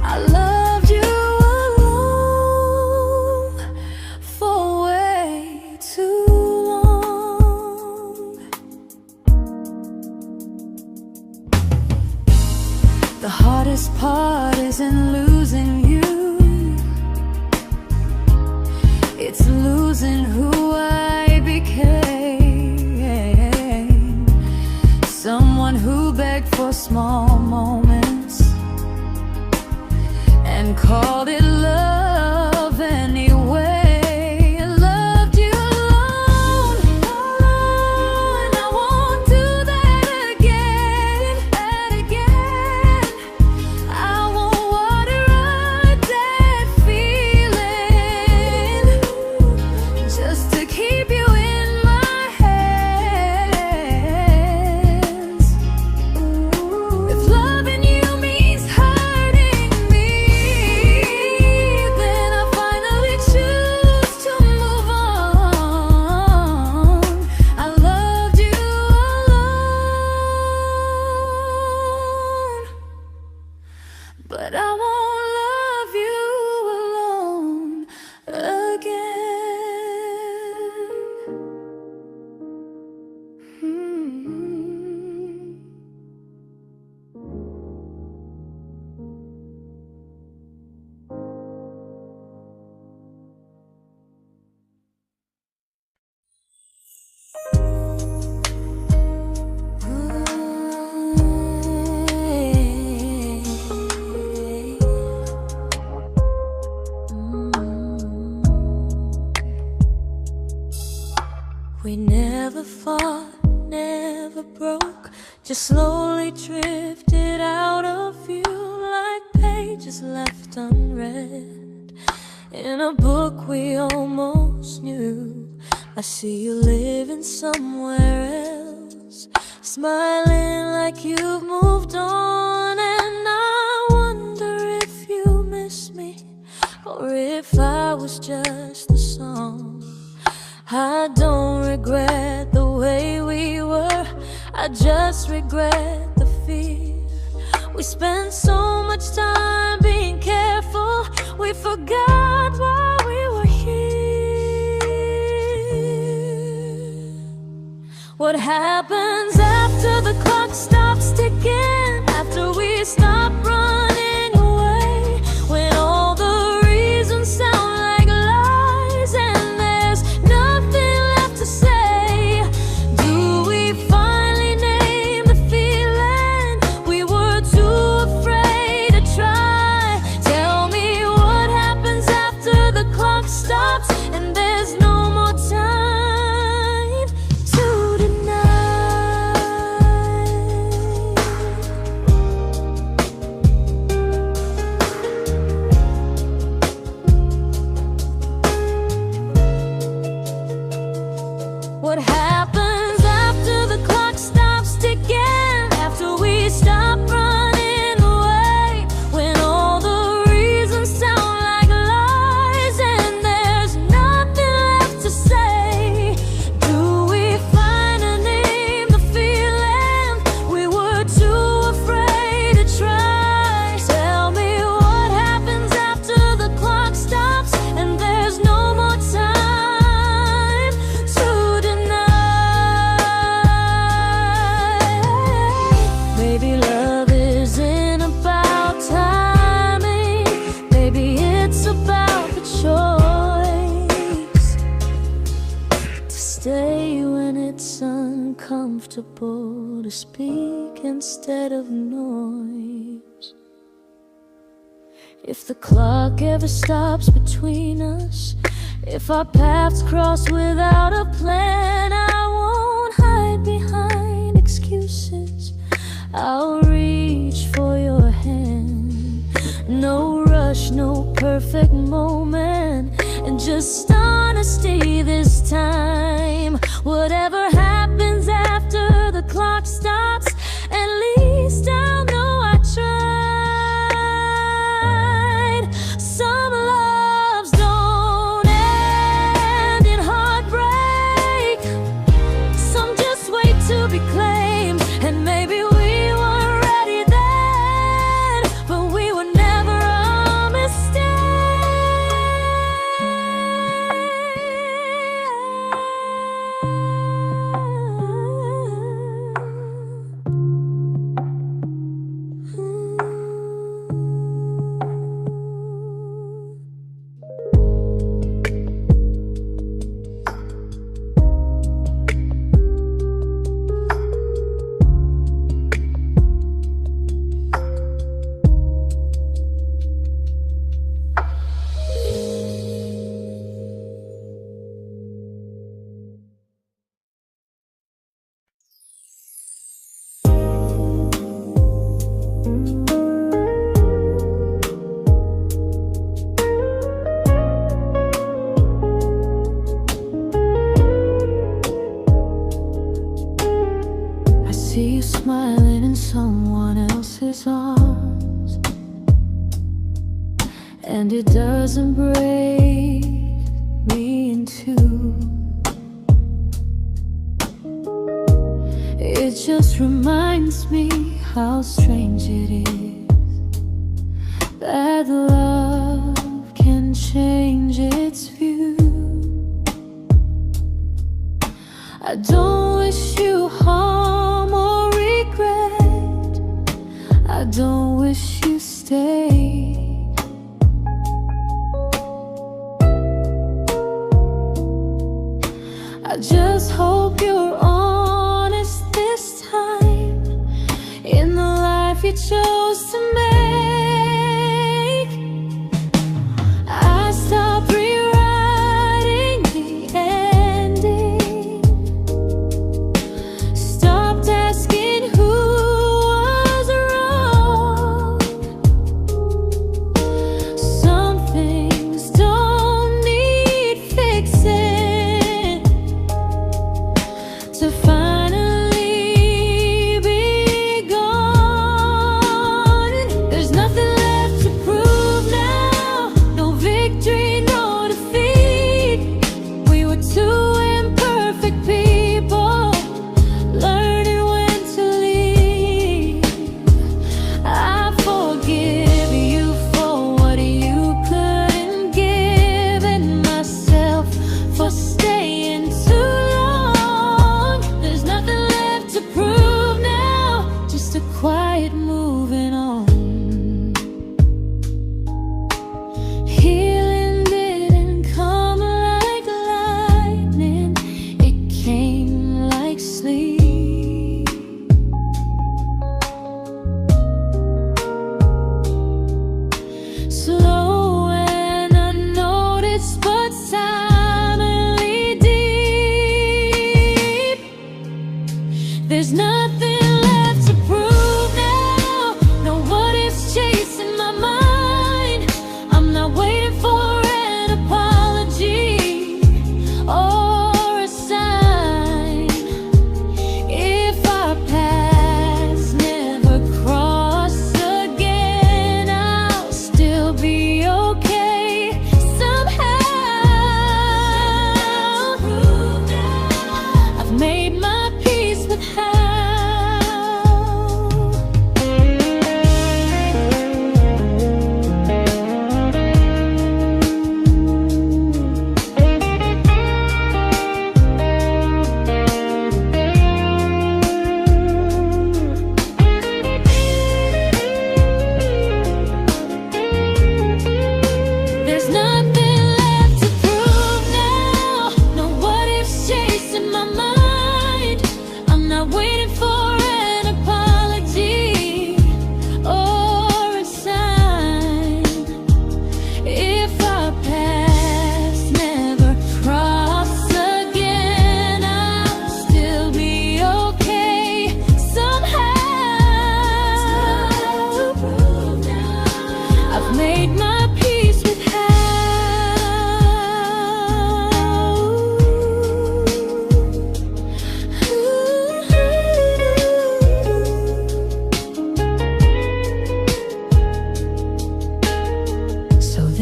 I loved you alone for way too long. The hardest part isn't losing you, it's losing who I became. Someone who begged for small moments and called it love anyway. I loved you alone, and I won't do that again. I won't water a dead feeling just to keep you in my hands. If loving you means hurting me, then I finally choose to move on. I loved you alone, but I won't love you alone again. We never fought, never broke, just slowly drifted out of view like pages left unread in a book we almost knew. I see you living somewhere else, smiling like you've moved on, and I wonder if you miss me or if I was just the song. I don't regret the way we were, I just regret the fear. We spent so much time being careful, we forgot why we were here. What happens after the clock stops ticking, after we stop running away, when all the reasons sound like lies and there's nothing left to say? Do we finally name the feeling we were too afraid to try? Tell me what happens after the clock stops and there's no more time to deny. comfortable to speak instead of noise. If the clock ever stops between us, if our paths cross without a plan, I won't hide behind excuses. I'll reach for your hand. No rush, no perfect moment, and just honesty this time. Whatever happens after the clock stops, at least I'll know I tried. Some loves don't end in heartbreak, some just wait to be claimed. And maybe we weren't ready then, but we were never a mistake. I see you smiling in someone else's arms, and it doesn't break me in two. It just reminds me how strange it is that love can change its view. I don't wish you harm or regret, I don't wish you stay. I just hope you're honest this time in the life you chose to make. I stopped rewriting the ending, stopped asking who was wrong.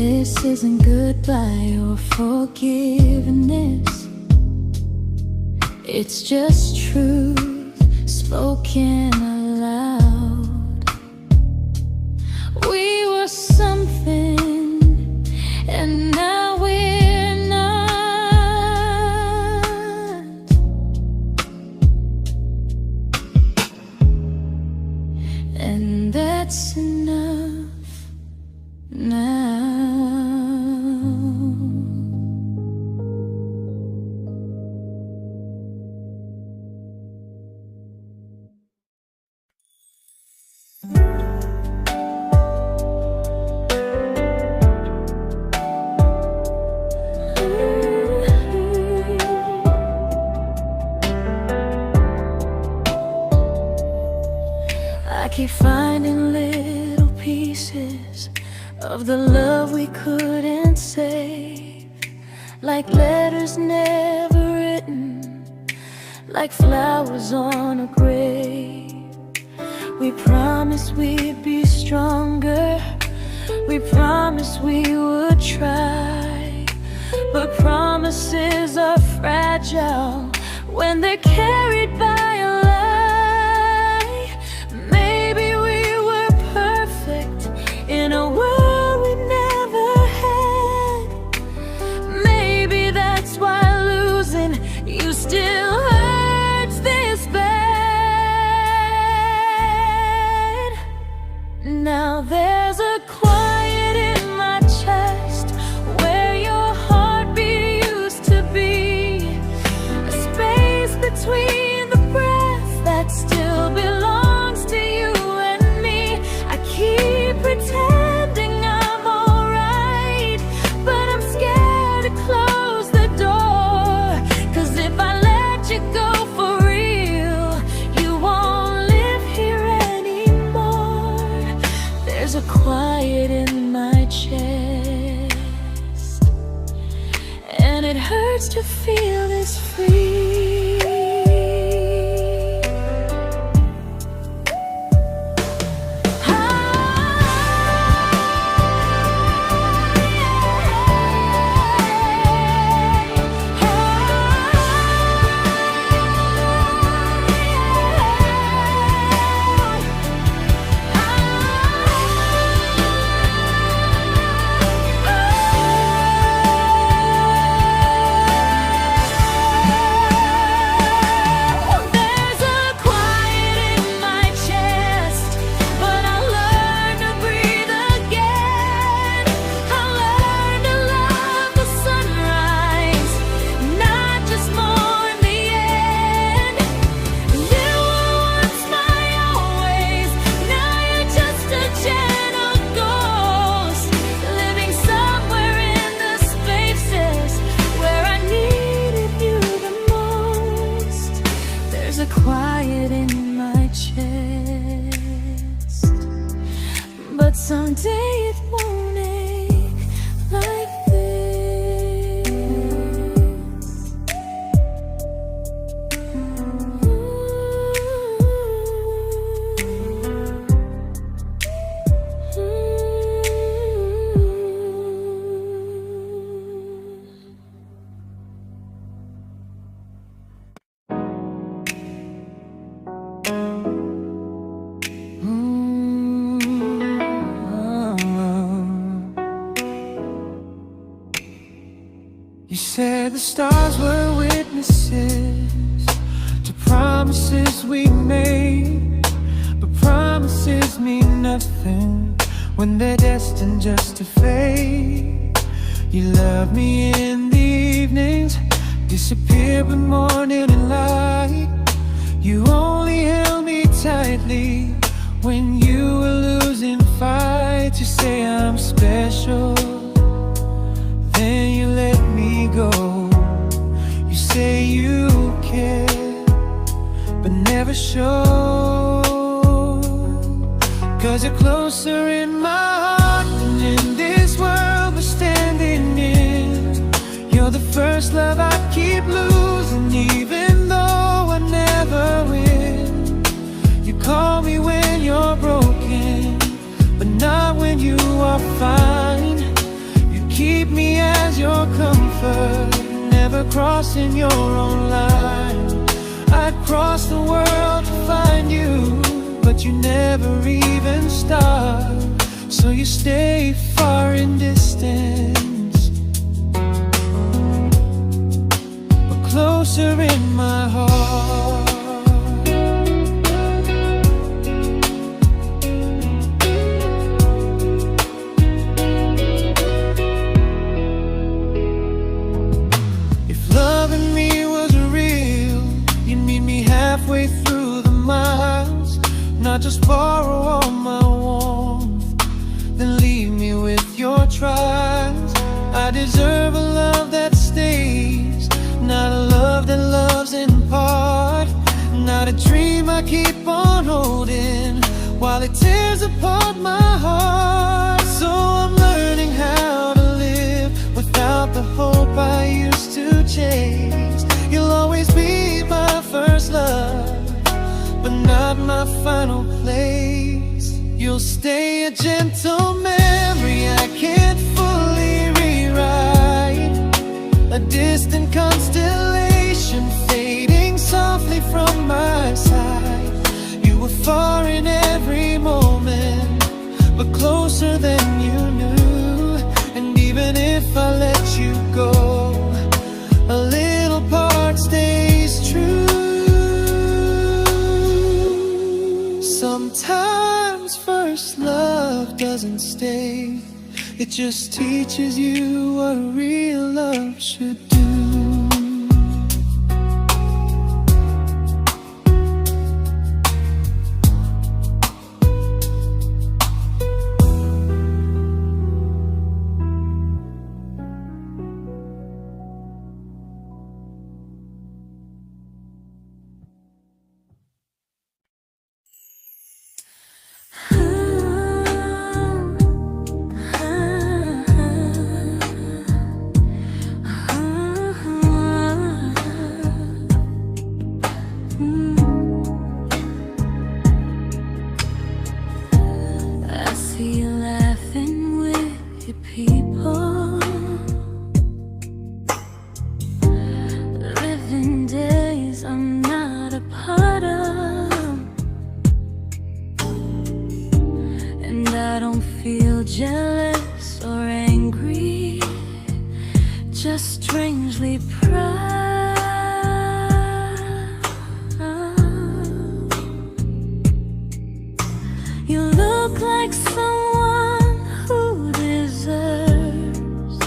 This isn't goodbye or forgiveness. It's just truth spoken aloud. We were something, and now we're not. And that's enough now. I keep finding little pieces of the love we couldn't save, like letters never written, like flowers on a grave. We promised we'd be stronger, we promised we would try, but promises are fragile when they're carried by a lie. Maybe we were perfect in a world we never had. Maybe that's why losing you still hurts this bad. Now there's a quiet in my chest where your heartbeat used to be, a space between the breaths that still belongs to you and me. I keep pretending I'm alright, but I'm scared to close the door, 'cause if I let you go for real, you won't live here anymore. There's a quiet in my chest, and it hurts to feel this free. Quiet in my chest, but someday it won't ache like this. You said the stars were witnesses to promises we made, but promises mean nothing when they're destined just to fade. You love me in the evenings, disappear when morning and light. You only held me tightly when you were losing fights. You say I'm special, then you let me go. You say you care, but never show, 'cause you're closer in my heart than in this world we're standing in. You're the first love I keep losing, even though I never win. You call me when you're broken, but not when you are fine. prefer never crossing your own line. I'd cross the world to find you, but you never even start. So you stay far in distance, but closer in my heart. Halfway through the miles, not just borrow all my warmth, then leave me with your trials. I deserve a love that stays, not a love that loves in part, not a dream I keep on holding while it tears apart my heart. So I'm learning how to live without the hope I used to chase. You'll always be my first love, but not my final place. You'll stay a gentle memory I can't fully rewrite, a distant constellation fading softly from my side. You were far in every moment, but closer than you knew. And even if I let you go, a little part stays true. Sometimes first love doesn't stay, it just teaches you what real love should do. Jealous or angry, just strangely proud. You look like someone who deserves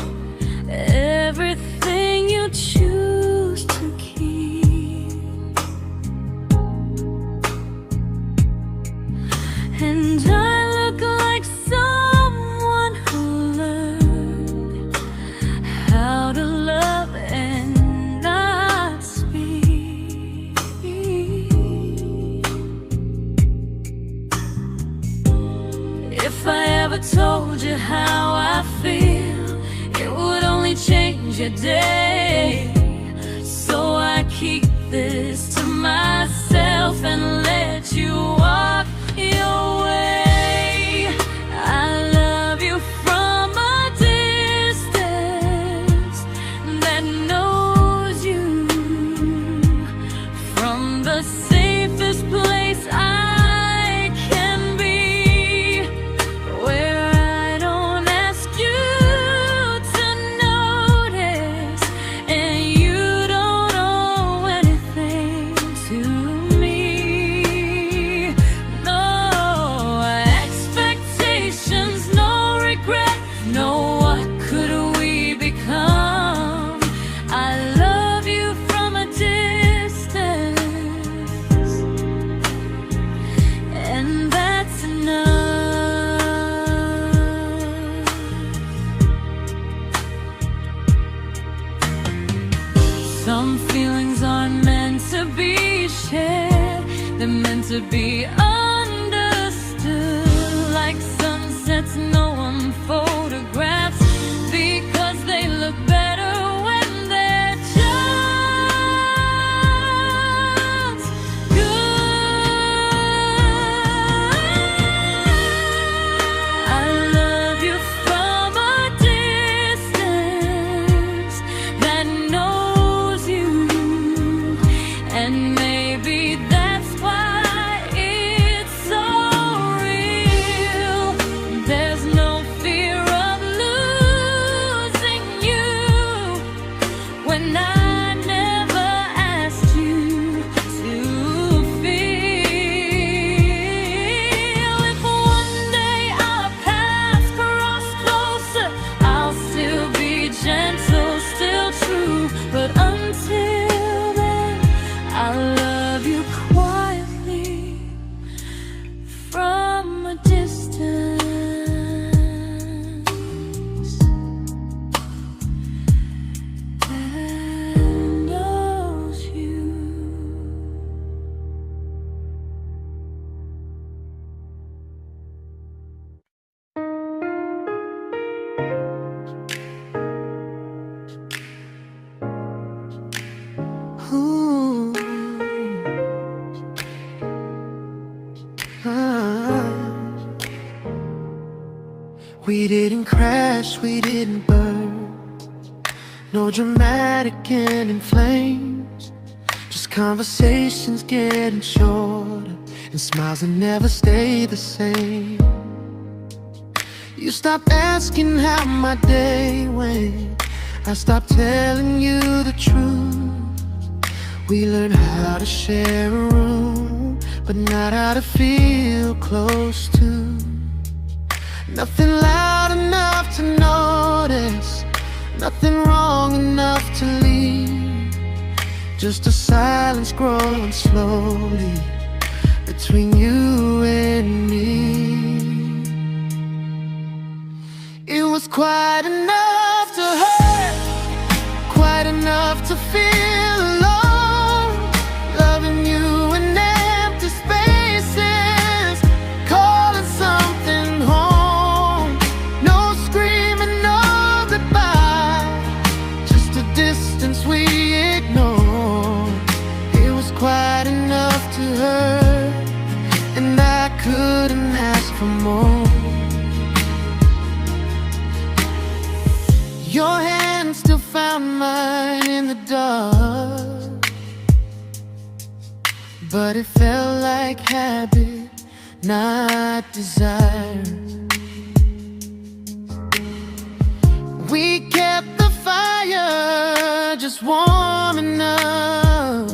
everything you choose to keep. And I look like someone who learned how to love and not speak. If I ever told you how I feel, it would only change your day. So I keep this to myself and let you walk your way. I love you from a distance that knows you, from the safest place I can be, where I don't ask you to notice and you don't owe anything to me. No expectations, no regret, no what could we become. I love you from a distance, and that's enough. Some feelings aren't meant to be shared, they're meant to be understood. Like sunsets no one photographs, because they look better when they're just good. I love you from a distance We didn't crash, we didn't burn. No dramatic end in flames. Just conversations getting shorter, and smiles that never stay the same. You stopped asking how my day went. I stopped telling you the truth. We learned how to share a room, but not how to feel close to. Nothing loud enough to notice, nothing wrong enough to leave. Just a silence growing slowly between you and me. It was quite enough to hurt, quite enough to feel alone. Loving you in empty spaces, calling something home. No screaming, no goodbye, just a distance we ignored. It was quite enough to hurt, and I couldn't ask for more. Your hand still found mine in the dark, but it felt like habit, not desire. We kept the fire just warm enough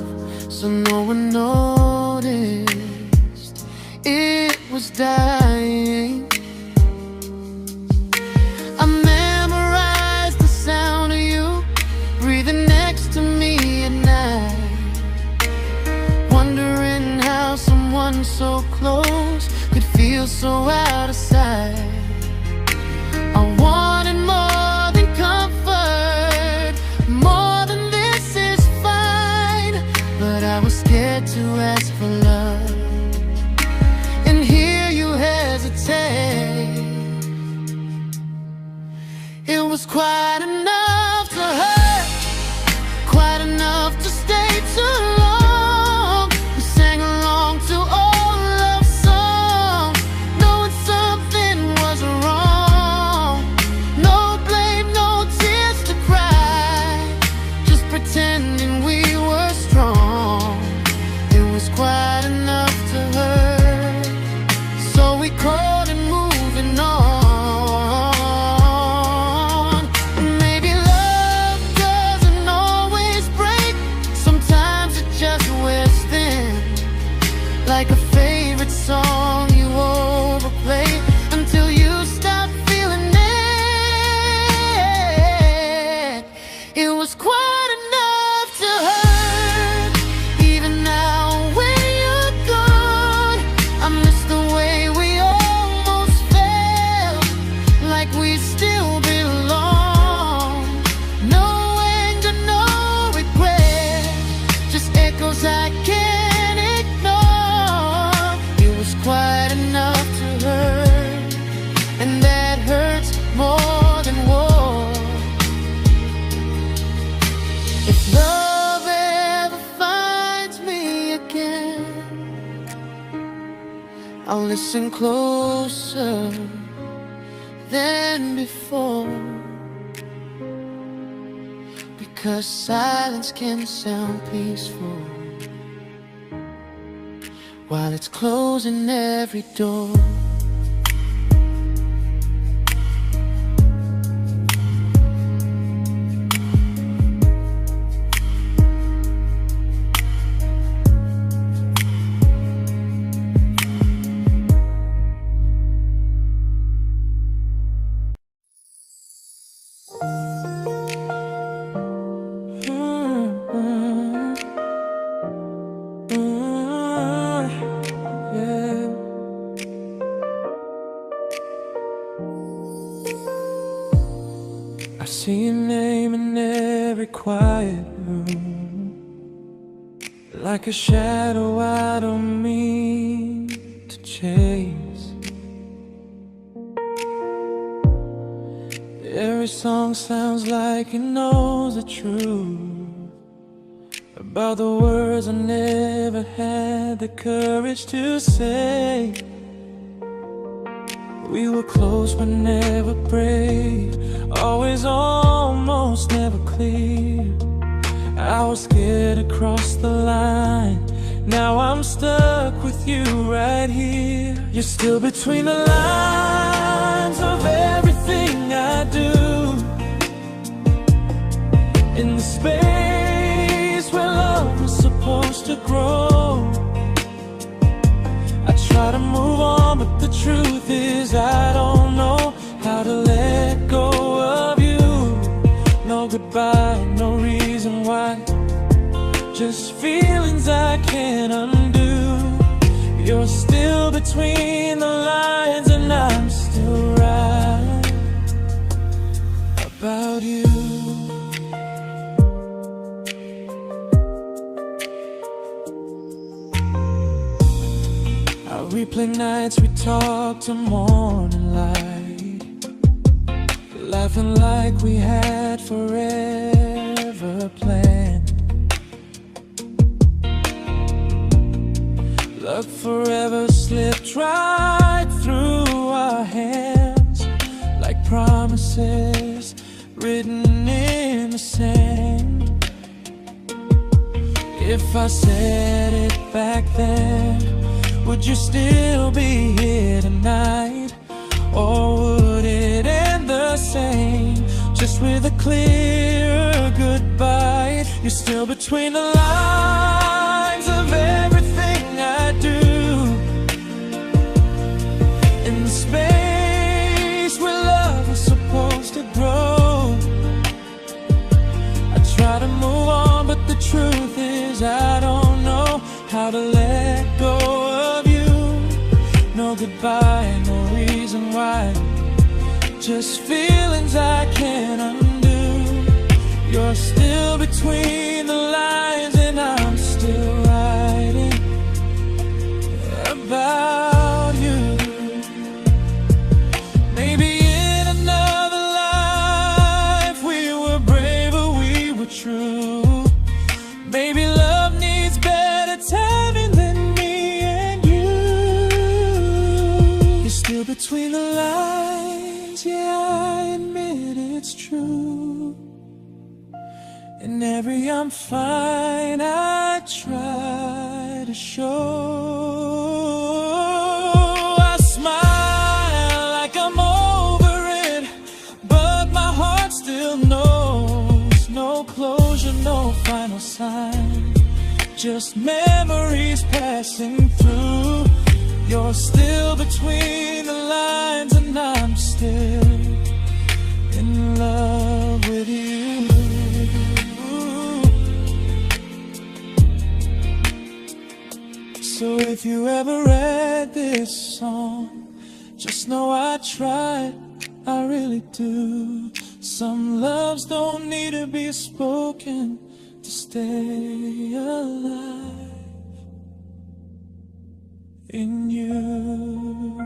so no one noticed it was dying. I memorized the sound of you breathing next to me at night, wondering how someone so close could feel so out of sight. I wanted more than comfort, more than this is fine, but I was scared to ask for love and hear you hesitate. It was quite enough to hurt, quite enough to stay too long. We sang along to old love songs, knowing something was wrong. No blame, no tears to cry, just pretending we were strong. It was quite enough to hurt, so we crawled and moving on. Like a favorite song you overplay until you stop feeling it. It was quite enough to hurt. Even now when you're gone, I miss the way we almost felt, like we still belong. No anger, no regret, just echoes I can't ignore. It was quite enough to hurt, and that hurts more than war. If love ever finds me again, I'll listen closer than before, because silence can sound peaceful while it's closing every door. I see your name in every quiet room, like a shadow I don't mean to chase. Every song sounds like it knows the truth about the words I never had the courage to say. We were close but never brave, always almost, never clear. I was scared to cross the line, now I'm stuck with you right here. You're still between the lines of everything I do, in the space where love was supposed to grow. I try to move on, but the truth is I don't know how to let go of you. No goodbye, no reason why, just feelings I can't undo. You're still between the lines and I'm still right about you. I replay nights we talk to morning light, laughing like we had forever planned. Luck forever slipped right through our hands, like promises written in the sand. If I said it back then, would you still be here tonight? Or would it end the same, just with a clearer goodbye? You're still between the lines of everything I do, in the space where love was supposed to grow. I try to move on, but the truth is I don't know how to let go of you. No goodbye, no reason why, just feelings I can't undo. You're still between the lines and I'm still writing about you. Maybe in another life we were braver, we were true. Maybe love needs better timing than me and you. You're still between the lines, yeah, I admit it's true. In every I'm fine I try to show. I smile like I'm over it, but my heart still knows. No closure, no final sign, just memories passing through. You're still between the lines and I'm still in love with you. So if you ever read this song, just know I tried, I really do. Some loves don't need to be spoken to stay alive in you.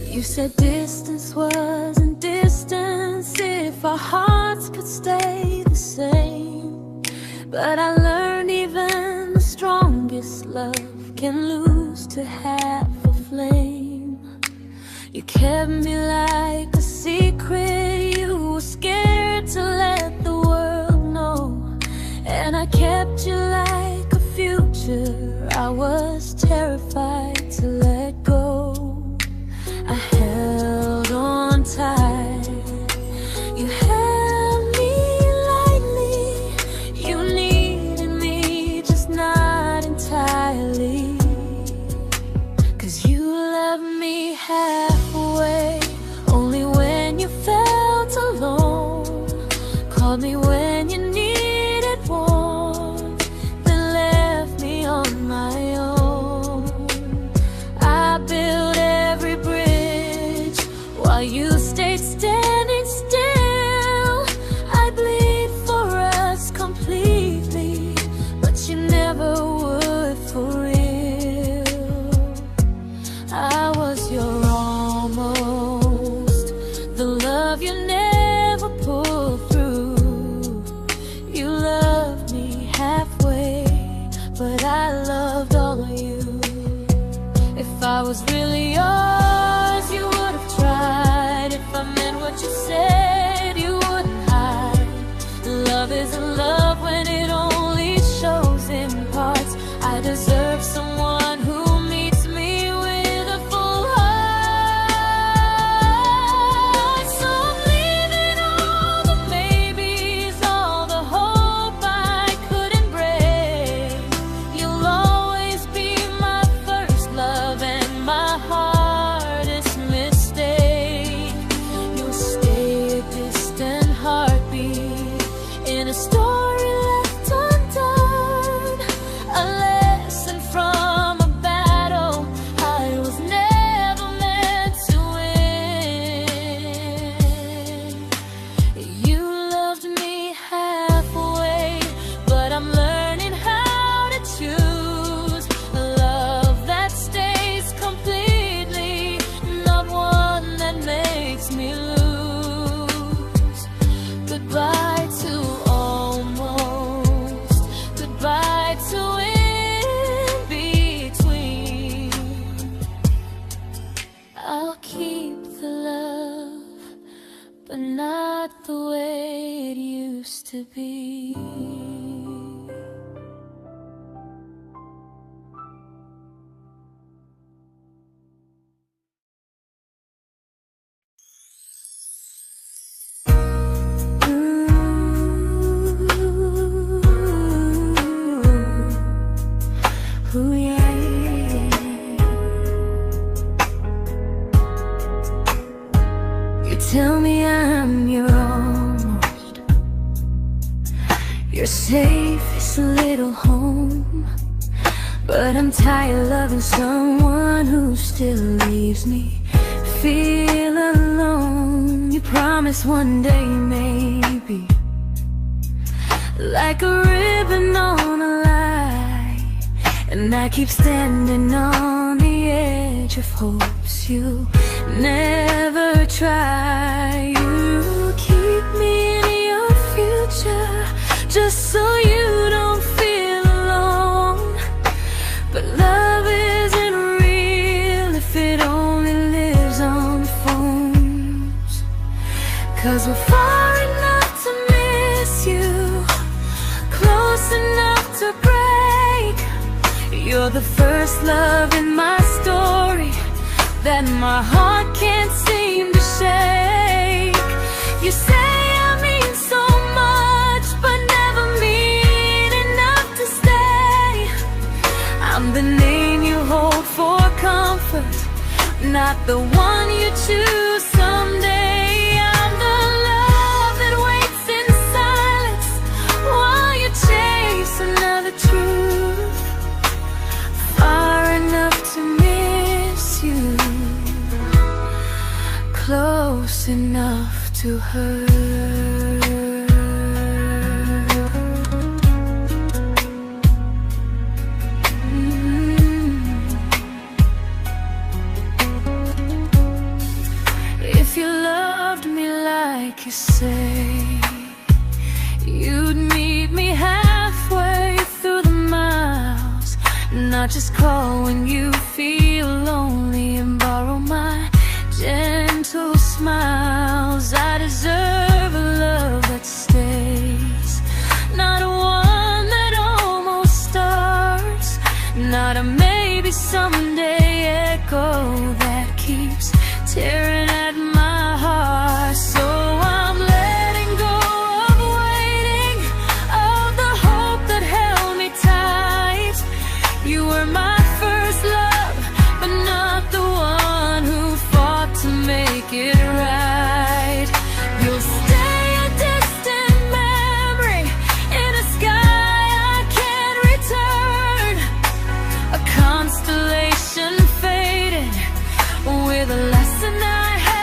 You said distance wasn't distance if our hearts could stay the same. But I learned even the strongest love can lose to half a flame. You kept me like a secret, you were scared to let the world know. And I kept you like a future, I was terrified to let go. I held on tight, you held me lightly. You needed me, just not entirely. 'Cause you loved me halfway, only when you felt alone. Called me when you needed warmth, then left me on my own. I you stayed standing still. I bleed for us completely, but you never would for real. I was your almost, the love you never pulled through. You loved me halfway, but I loved all of you. If I was really yours, you would have tried. If I meant what you said, you wouldn't hide. Love isn't love when it only shows in parts. I deserve someone who meets me with a full heart. So I'm leaving all the maybes, all the hope I couldn't break. You'll always be my first love and my hardest mistake. You'll stay a distant heartbeat in a story left undone, a lesson from a battle I was never meant to win. You loved me halfway, but I'm learning how to choose a love that stays completely, not one that makes me lose. Goodbye to almost, goodbye to in between. I'll keep the love, but not the way it used to be. Ooh, yeah, yeah. You tell me I'm your almost, your safest little home, but I'm tired loving someone who still leaves me feel alone. You promise one day maybe, like a ribbon on a line, and I keep standing on the edge of hopes you never try. You keep me in your future just so you don't feel alone. But love isn't real if it only lives on phones. 'Cause we're far enough to miss you, close enough to break. You're the first love in my story that my heart can't seem to shake. You say I mean so much, but never mean enough to stay. I'm the name you hold for comfort, not the one you choose someday. I'm the love that waits in silence while you chase another truth. Far enough to miss you, close enough to hurt. If you loved me like you say, you'd meet me halfway through the miles, not just call when you feel lonely and borrow my gentle smiles. I deserve a love that stays, not one that almost starts, not a maybe someday echo that keeps tearing at my heart. So I'm letting go of waiting, of the hope that held me tight. You were my first love, but not the one who fought to make it right. You'll stay a distant memory in a sky I can't return, a constellation faded with a lesson I had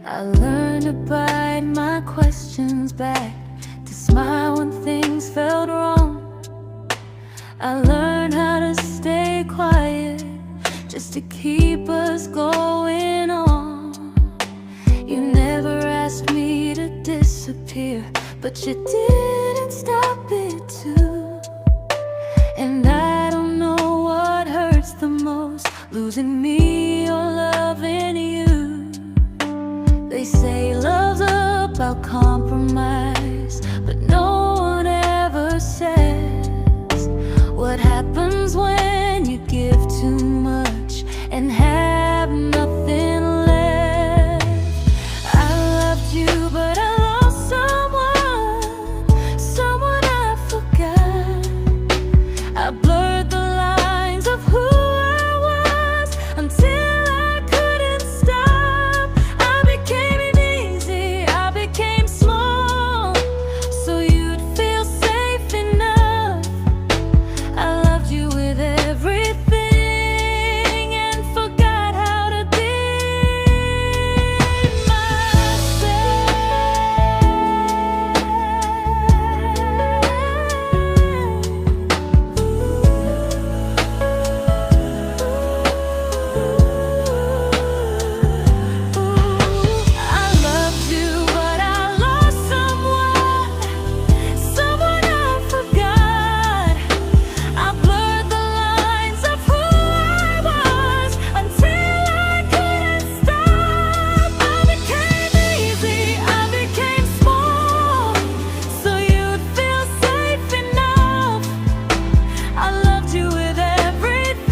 I learned to bite my questions back, to smile when things felt wrong. I learned how to stay quiet, just to keep us going on. You never asked me to disappear, but you didn't stop it too. And I don't know what hurts the most, losing me or loving you. They say love's about compromise, but no one ever says what happens when you give too much and have nothing left. I loved you, but I lost someone I forgot. I blurred the lines of who I was until I couldn't stop. I became easy, I became small, so you'd feel safe enough. I loved you with everything and forgot how to be I loved you, but I lost someone I forgot. I blurred the lines of who I was until I couldn't stop. I became easy, I became small, so you'd feel safe enough. I loved you with everything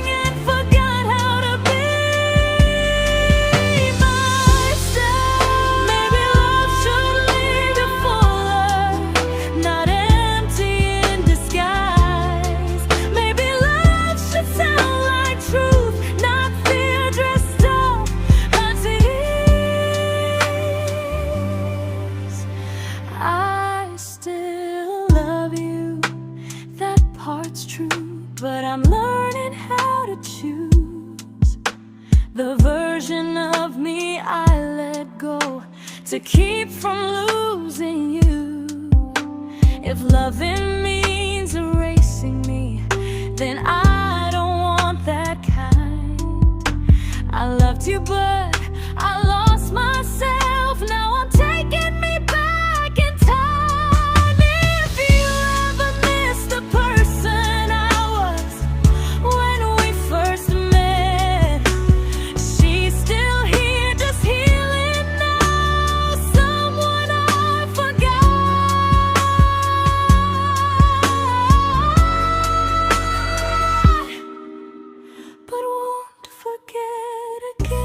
and forgot how to be myself. Maybe love should leave you fuller, not empty in disguise. Maybe love should sound like truth, not fear dressed up as ease. I still love you, that part's true, but I'm learning how to choose the version of me I let go to keep from losing you. If loving means erasing me, then I don't want that kind. I loved you, but I lost myself. Now I'm taking me back in time. If you ever miss the person I was when we first met, she's still here, just healing now. Someone I forgot, but won't forget again.